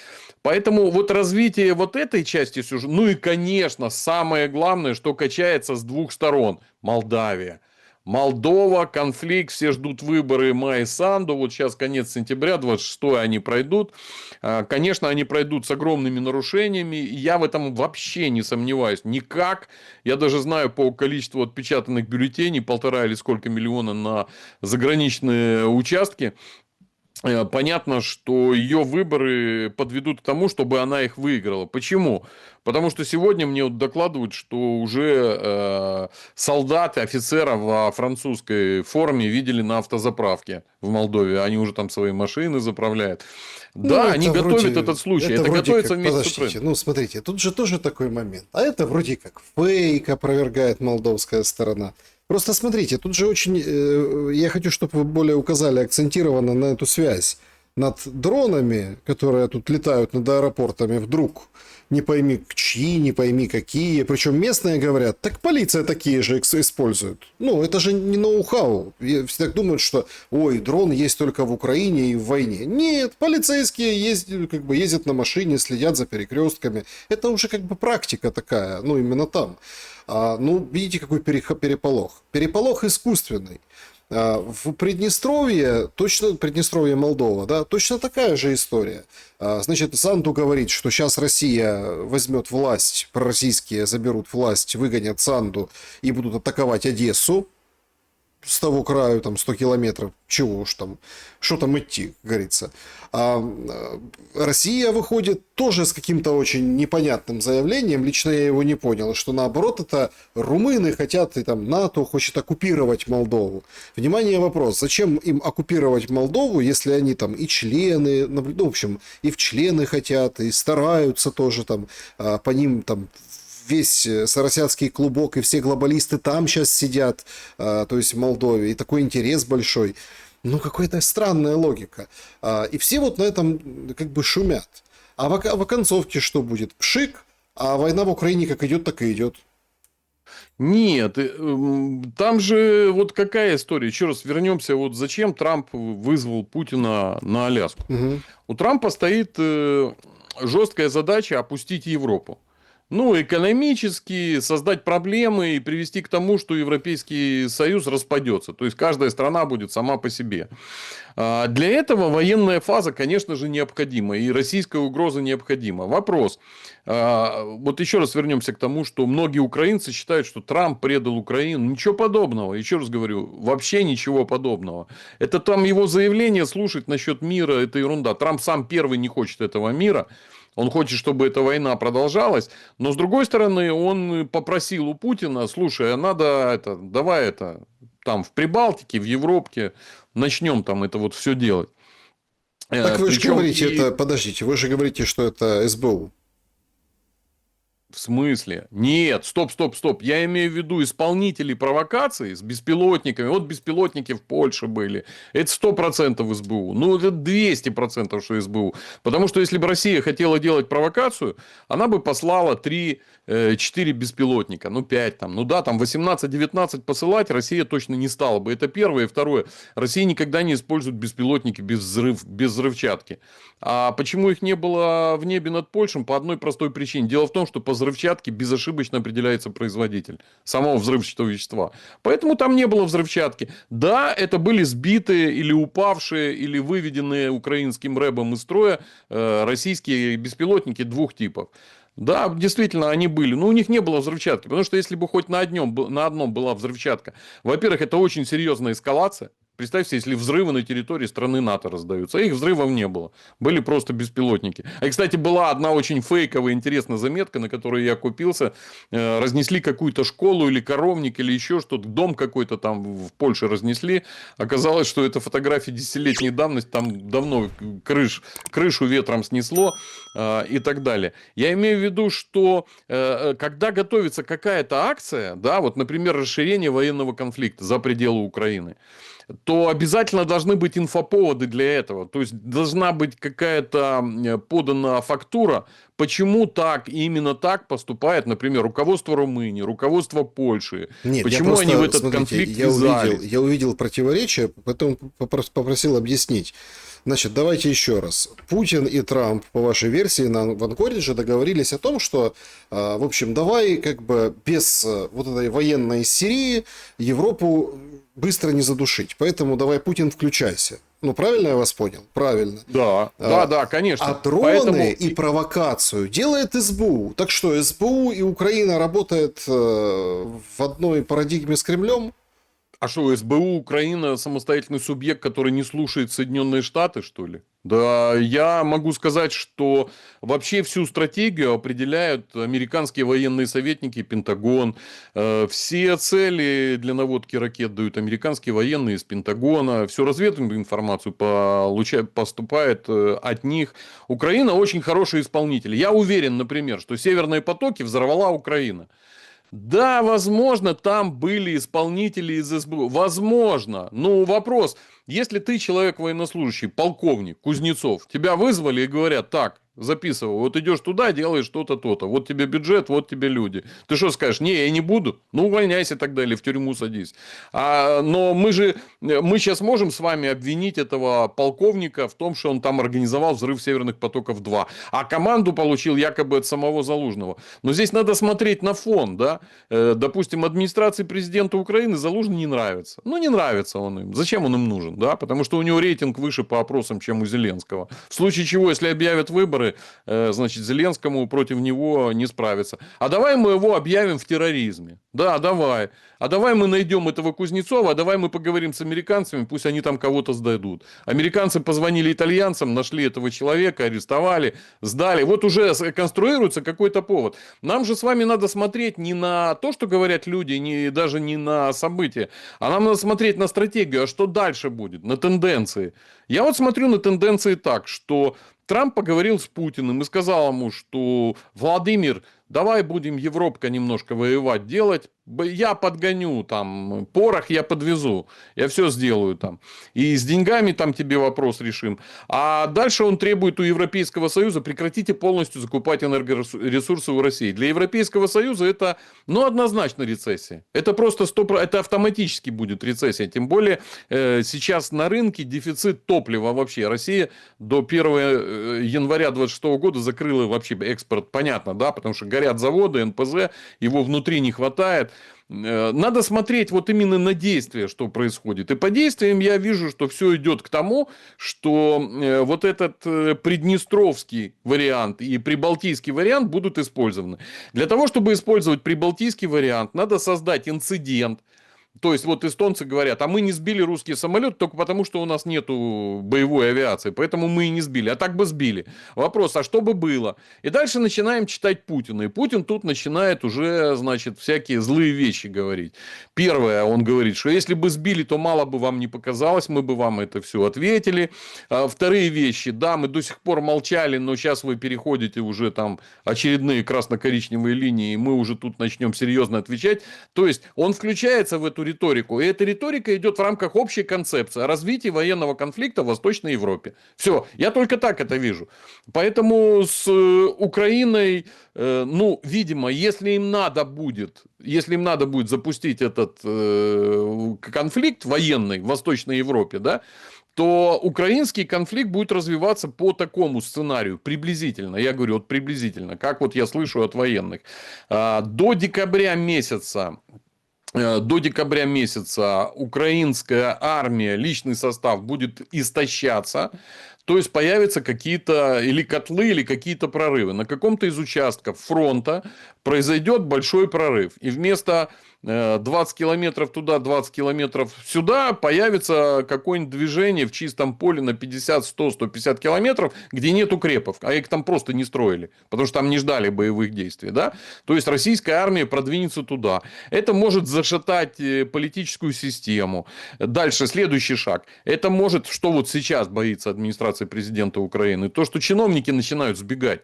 Поэтому вот развитие вот этой части сюжета, ну и, конечно, самое главное, что качается с 2 сторон. Молдавия. Молдова, конфликт, все ждут выборы Майи Санду. Вот сейчас конец сентября, 26-й они пройдут. Конечно, они пройдут с огромными нарушениями. Я в этом вообще не сомневаюсь никак. Я даже знаю по количеству отпечатанных бюллетеней, 1,5 или сколько миллиона на заграничные участки. Понятно, что ее выборы подведут к тому, чтобы она их выиграла. Почему? Потому что сегодня мне вот докладывают, что уже солдаты, офицеров во французской форме видели на автозаправке в Молдове. Они уже там свои машины заправляют. Ну, Да, они готовят этот случай. Это вроде готовится как, вместе с подождите, Украиной. ну, смотрите, тут же тоже такой момент. А это вроде как фейк опровергает молдовская сторона. Просто смотрите, тут же очень... я хочу, чтобы вы более указали акцентированно на эту связь. Над дронами, которые тут летают над аэропортами, вдруг не пойми чьи, не пойми какие. Причем местные говорят, так полиция такие же использует. Ну, это же не ноу-хау. Все так думают, что, ой, дрон есть только в Украине и в войне. Нет, полицейские ездят на машине, следят за перекрестками. Это уже как бы практика такая, ну, именно там. Ну, видите, какой переполох. Переполох искусственный. В Приднестровье, точно Приднестровье, Молдова, да, точно такая же история. Значит, Санду говорит, что сейчас Россия возьмет власть, пророссийские заберут власть, выгонят Санду и будут атаковать Одессу с того краю, там, 100 километров, чего уж там, что там идти, как говорится. Россия выходит тоже с каким-то очень непонятным заявлением, лично я его не понял, что наоборот это румыны хотят, и там НАТО хочет оккупировать Молдову. Внимание, вопрос, зачем им оккупировать Молдову, если они там и члены, ну, в общем, и в члены хотят, и стараются тоже там, по ним там весь соросятский клубок и все глобалисты там сейчас сидят, то есть в Молдове, и такой интерес большой. Ну, какая-то странная логика. И все вот на этом как бы шумят. А в оконцовке что будет? Пшик, а война в Украине как идет, так и идет. Нет, там же вот какая история. Еще раз вернемся, вот зачем Трамп вызвал Путина на Аляску. Угу. У Трампа стоит жесткая задача опустить Европу. Ну, экономически создать проблемы и привести к тому, что Европейский Союз распадется. То есть, каждая страна будет сама по себе. Для этого военная фаза, конечно же, необходима. И российская угроза необходима. Вопрос. Вот еще раз вернемся к тому, что многие украинцы считают, что Трамп предал Украину. Ничего подобного. Еще раз говорю, вообще ничего подобного. Это там его заявление слушать насчет мира, это ерунда. Трамп сам первый не хочет этого мира. Он хочет, чтобы эта война продолжалась. Но, с другой стороны, он попросил у Путина: слушай, а надо это, давай это, там в Прибалтике, в Европе начнем там это вот все делать. Так вы же Причем говорите, и... это, подождите, вы же говорите, что это СБУ. В смысле? Нет, стоп, стоп, стоп. Я имею в виду исполнителей провокаций с беспилотниками. Вот беспилотники в Польше были. Это 100% СБУ. Ну, это 200%, что СБУ. Потому что если бы Россия хотела делать провокацию, она бы послала 3-4 беспилотника. Ну, 5 там. Ну, да, там 18-19 посылать Россия точно не стала бы. Это первое. И второе. Россия никогда не использует беспилотники без взрывчатки. А почему их не было в небе над Польшей? По одной простой причине. Дело в том, что по взрывчатке безошибочно определяется производитель самого взрывчатого вещества. Поэтому там не было взрывчатки. Да, это были сбитые или упавшие, или выведенные украинским рэбом из строя российские беспилотники двух типов. Да, действительно, они были. Но у них не было взрывчатки. Потому что если бы хоть на одном была взрывчатка, во-первых, это очень серьезная эскалация. Представьте, если взрывы на территории страны НАТО раздаются. А их взрывов не было. Были просто беспилотники. И, кстати, была одна очень фейковая, интересная заметка, на которую я купился. Разнесли какую-то школу или коровник, или еще что-то. Дом какой-то там в Польше разнесли. Оказалось, что это фотографии десятилетней давности. Там давно крышу ветром снесло и так далее. Я имею в виду, что когда готовится какая-то акция, да, вот, например, расширение военного конфликта за пределы Украины, то обязательно должны быть инфоповоды для этого. То есть, должна быть какая-то подана фактура, почему так и именно так поступает, например, руководство Румынии, руководство Польши. Нет, я Почему они в просто, этот смотрите, конфликт ввязались. я увидел противоречие, поэтому попросил объяснить. Значит, давайте еще раз. Путин и Трамп, по вашей версии, в Анкоридже договорились о том, что, в общем, давай как бы без вот этой военной истерии Европу быстро не задушить. Поэтому давай, Путин, включайся. Ну, правильно я вас понял? Правильно. Да, да, конечно. А дроны Поэтому... и провокацию делает СБУ. Так что, СБУ и Украина работает в одной парадигме с Кремлем? А что, СБУ Украина самостоятельный субъект, который не слушает Соединенные Штаты, что ли? Да, я могу сказать, что вообще всю стратегию определяют американские военные советники, Пентагон. Все цели для наводки ракет дают американские военные из Пентагона. Всю разведывательную информацию поступает от них. Украина очень хороший исполнитель. Я уверен, например, что северные потоки взорвала Украина. Да, возможно, там были исполнители из СБУ. Возможно. Но вопрос, если ты человек военнослужащий, полковник Кузнецов, тебя вызвали и говорят: так, записывай, вот идешь туда, делаешь то-то, то-то. Вот тебе бюджет, вот тебе люди. Ты что скажешь? Не, я не буду. Ну, увольняйся тогда или в тюрьму садись. Но мы сейчас можем с вами обвинить этого полковника в том, что он там организовал взрыв Северных потоков-2. А команду получил якобы от самого Залужного. Но здесь надо смотреть на фон, да. Допустим, администрации президента Украины Залужный не нравится. Ну, не нравится он им. Зачем он им нужен? Да? Потому что у него рейтинг выше по опросам, чем у Зеленского. В случае чего, если объявят выборы, значит, Зеленскому против него не справиться. А давай мы его объявим в терроризме. Да, давай. А давай мы найдем этого Кузнецова, а давай мы поговорим с американцами, пусть они там кого-то сдадут. Американцы позвонили итальянцам, нашли этого человека, арестовали, сдали. Вот уже конструируется какой-то повод. Нам же с вами надо смотреть не на то, что говорят люди, даже не на события, а нам надо смотреть на стратегию, а что дальше будет, на тенденции. Я вот смотрю на тенденции так, что Трамп поговорил с Путиным и сказал ему, что: Владимир, давай будем Европка немножко воевать делать. Я подгоню там порох, я подвезу. Я все сделаю там. И с деньгами там тебе вопрос решим. А дальше он требует у Европейского Союза: прекратите полностью закупать энергоресурсы у России. Для Европейского Союза это, ну, однозначно рецессия. Это просто 100%, это автоматически будет рецессия. Тем более сейчас на рынке дефицит топлива вообще. Россия до 1 января 2026 года закрыла вообще экспорт, понятно, да, потому что горят заводы, НПЗ, его внутри не хватает. Надо смотреть вот именно на действия, что происходит. И по действиям я вижу, что все идет к тому, что вот этот приднестровский вариант и прибалтийский вариант будут использованы. Для того, чтобы использовать прибалтийский вариант, надо создать инцидент. То есть, вот эстонцы говорят, а мы не сбили русский самолет только потому, что у нас нету боевой авиации, поэтому мы и не сбили, а так бы сбили. Вопрос, а что бы было? И дальше начинаем читать Путина, и Путин тут начинает уже, значит, всякие злые вещи говорить. Первое, он говорит, что если бы сбили, то мало бы вам не показалось, мы бы вам это все ответили. Вторые вещи, да, мы до сих пор молчали, но сейчас вы переходите уже там очередные красно-коричневые линии, и мы уже тут начнем серьезно отвечать. То есть, он включается в эту риторику. И эта риторика идет в рамках общей концепции о развитии военного конфликта в Восточной Европе. Все, я только так это вижу. Поэтому с Украиной, ну, видимо, если им надо будет запустить этот конфликт военный в Восточной Европе, да, то украинский конфликт будет развиваться по такому сценарию, приблизительно, я говорю, вот приблизительно, как вот я слышу от военных. До декабря месяца украинская армия, личный состав будет истощаться. То есть, появятся какие-то или котлы, или какие-то прорывы. На каком-то из участков фронта произойдет большой прорыв. И вместо 20 километров туда, 20 километров сюда появится какое-нибудь движение в чистом поле на 50, 100, 150 километров, где нет укрепов. А их там просто не строили. Потому что там не ждали боевых действий. Да? То есть, российская армия продвинется туда. Это может зашатать политическую систему. Дальше, следующий шаг. Это может, что вот сейчас боится администрация президента Украины, то, что чиновники начинают сбегать.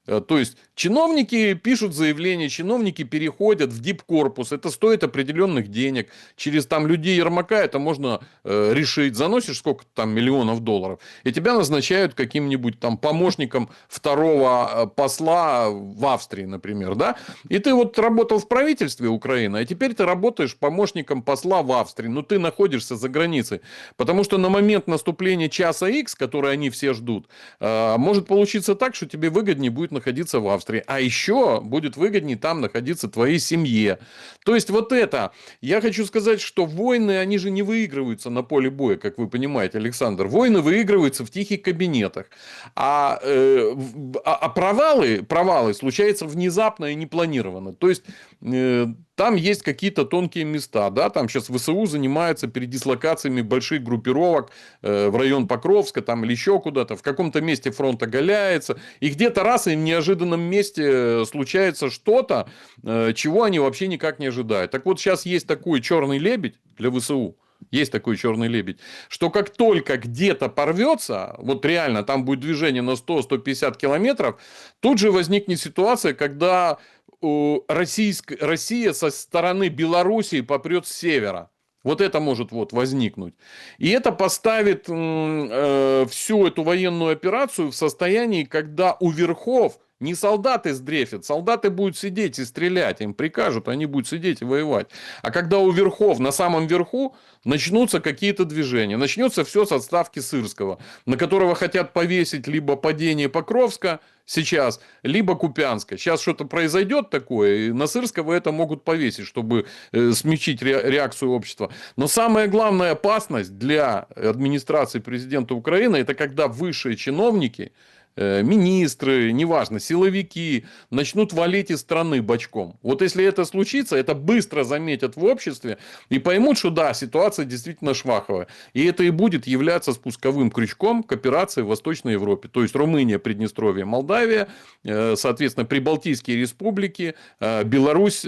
То есть, чиновники пишут заявления, чиновники переходят в дипкорпус. Это стоит определенных денег. Через там людей Ермака это можно решить. Заносишь сколько там миллионов долларов. И тебя назначают каким-нибудь там помощником второго посла в Австрии, например. Да? И ты вот работал в правительстве Украины, а теперь ты работаешь помощником посла в Австрии. Но ты находишься за границей. Потому что на момент наступления часа X, который они все ждут, может получиться так, что тебе выгоднее будет находиться в Австрии. А еще будет выгоднее там находиться твоей семье. То есть, вот это. Я хочу сказать, что войны, они же не выигрываются на поле боя, как вы понимаете, Александр. Войны выигрываются в тихих кабинетах. А провалы случаются внезапно и непланированно. То есть, там есть какие-то тонкие места. Да? Там сейчас ВСУ занимаются передислокациями больших группировок в район Покровска там, или еще куда-то. В каком-то месте фронт оголяется. И где-то раз и в неожиданном месте случается что-то, чего они вообще никак не ожидают. Так вот, сейчас есть такой черный лебедь для ВСУ. Есть такой черный лебедь, что как только где-то порвется, вот реально там будет движение на 100-150 километров, тут же возникнет ситуация, когда Россия со стороны Белоруссии попрет с севера. Вот это может вот возникнуть. И это поставит всю эту военную операцию в состоянии, когда у верхов не солдаты сдрефят, солдаты будут сидеть и стрелять, им прикажут, они будут сидеть и воевать. А когда у верхов, на самом верху, начнутся какие-то движения, начнется все с отставки Сырского, на которого хотят повесить либо падение Покровска сейчас, либо Купянска. Сейчас что-то произойдет такое, и на Сырского это могут повесить, чтобы смягчить реакцию общества. Но самая главная опасность для администрации президента Украины, это когда высшие чиновники, министры, неважно, силовики начнут валить из страны бочком. Вот если это случится, это быстро заметят в обществе и поймут, что да, ситуация действительно шваховая. И это и будет являться спусковым крючком к операции в Восточной Европе. То есть, Румыния, Приднестровье, Молдавия, соответственно, Прибалтийские республики, Беларусь,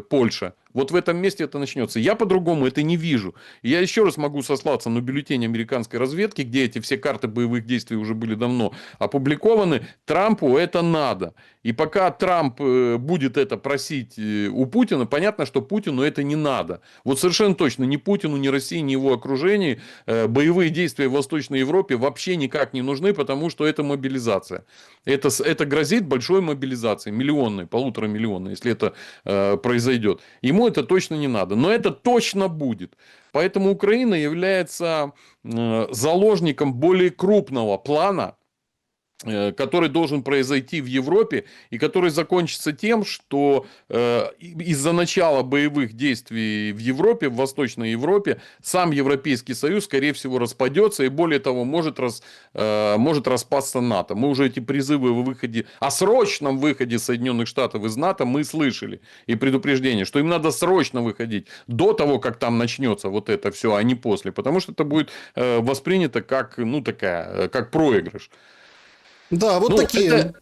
Польша. Вот в этом месте это начнется. Я по-другому это не вижу. Я еще раз могу сослаться на бюллетень американской разведки, где эти все карты боевых действий уже были давно опубликованы. Трампу это надо. И пока Трамп будет это просить у Путина, понятно, что Путину это не надо. Вот совершенно точно ни Путину, ни России, ни его окружению боевые действия в Восточной Европе вообще никак не нужны, потому что это мобилизация. Это грозит большой мобилизацией, миллионной, 1,5 миллиона, если это произойдет. Ему это точно не надо. Но это точно будет. Поэтому Украина является заложником более крупного плана, который должен произойти в Европе и который закончится тем, что из-за начала боевых действий в Европе, в Восточной Европе, сам Европейский Союз, скорее всего, распадется и, более того, может распасться НАТО. Мы уже эти призывы о срочном выходе Соединенных Штатов из НАТО мы слышали. И предупреждение, что им надо срочно выходить до того, как там начнется вот это все, а не после. Потому что это будет воспринято как, как проигрыш. Да, вот Ну, такие.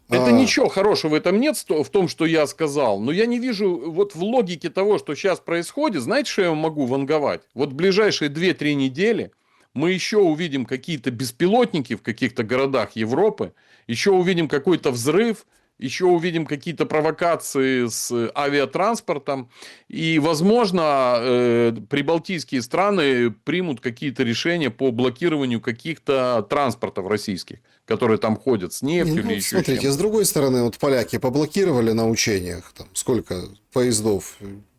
это а, ничего хорошего в этом нет, в том, что я сказал. Но я не вижу вот в логике того, что сейчас происходит. Знаете, что я вам могу ванговать? Вот в ближайшие 2-3 недели мы еще увидим какие-то беспилотники в каких-то городах Европы. Еще увидим какой-то взрыв. Еще увидим какие-то провокации с авиатранспортом. И, возможно, прибалтийские страны примут какие-то решения по блокированию каких-то транспортов российских, которые там ходят с Не, нефтью или ну, еще смотрите, чем-то. с другой стороны, вот поляки поблокировали на учениях, там сколько поездов,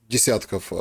десятков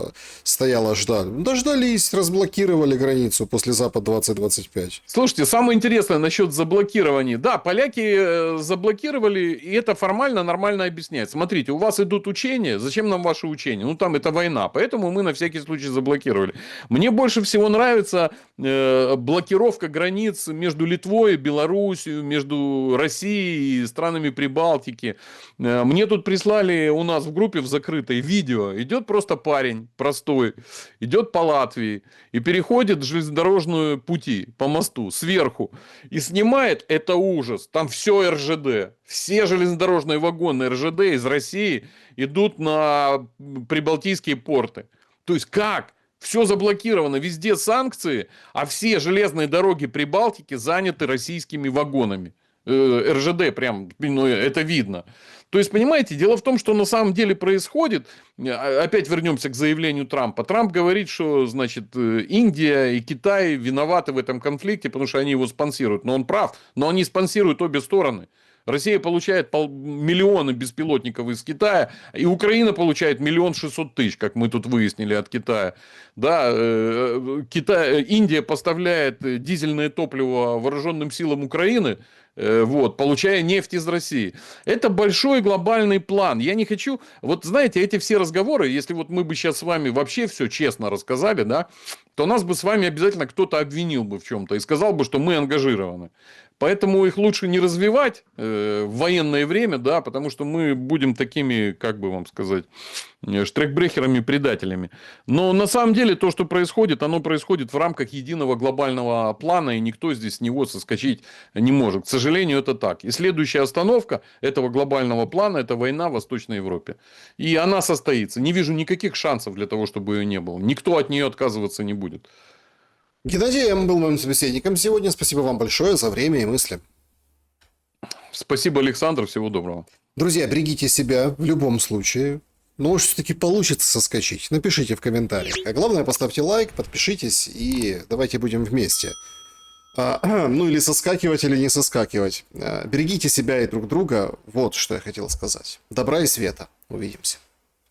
стояло, ждали. Дождались, разблокировали границу после Запад 2025. Слушайте, самое интересное насчет заблокирования. Да, поляки заблокировали, и это формально, нормально объясняет. Смотрите, у вас идут учения, зачем нам ваши учения? Ну, там это война, поэтому мы на всякий случай заблокировали. Мне больше всего нравится блокировка границ между Литвой и Белоруссией, между Россией и странами Прибалтики. Мне тут прислали у нас в группе в закрытой видео. Идет просто парень простой, идет по Латвии и переходит железнодорожную пути по мосту сверху и снимает, это ужас, там все РЖД, все железнодорожные вагоны РЖД из России идут на прибалтийские порты. То есть как? Все заблокировано, везде санкции, а все железные дороги Прибалтики заняты российскими вагонами. РЖД прям, ну, это видно. То есть, понимаете, дело в том, что на самом деле происходит. Опять вернемся к заявлению Трампа. Трамп говорит, что, значит, Индия и Китай виноваты в этом конфликте, потому что они его спонсируют. Но он прав, но они спонсируют обе стороны. Россия получает миллионы беспилотников из Китая, и Украина получает 1 600 000, как мы тут выяснили от Китая. Да, Индия поставляет дизельное топливо вооруженным силам Украины, вот, получая нефть из России. Это большой глобальный план. Я не хочу... Вот знаете, эти все разговоры, если вот мы бы сейчас с вами вообще все честно рассказали, да, то нас бы с вами обязательно кто-то обвинил бы в чем-то и сказал бы, что мы ангажированы. Поэтому их лучше не развивать в военное время, да, потому что мы будем такими, как бы вам сказать, штрехбрехерами-предателями. Но на самом деле то, что происходит, оно происходит в рамках единого глобального плана, и никто здесь с него соскочить не может. К сожалению, это так. И следующая остановка этого глобального плана – это война в Восточной Европе. И она состоится. Не вижу никаких шансов для того, чтобы ее не было. Никто от нее отказываться не будет. Геннадий М. был моим собеседником сегодня. Спасибо вам большое за время и мысли. Спасибо, Александр. Всего доброго. Друзья, берегите себя в любом случае. Но может все-таки получится соскочить. Напишите в комментариях. А главное, поставьте лайк, подпишитесь и давайте будем вместе. Ну или соскакивать, или не соскакивать. Берегите себя и друг друга. Вот что я хотел сказать. Добра и света. Увидимся.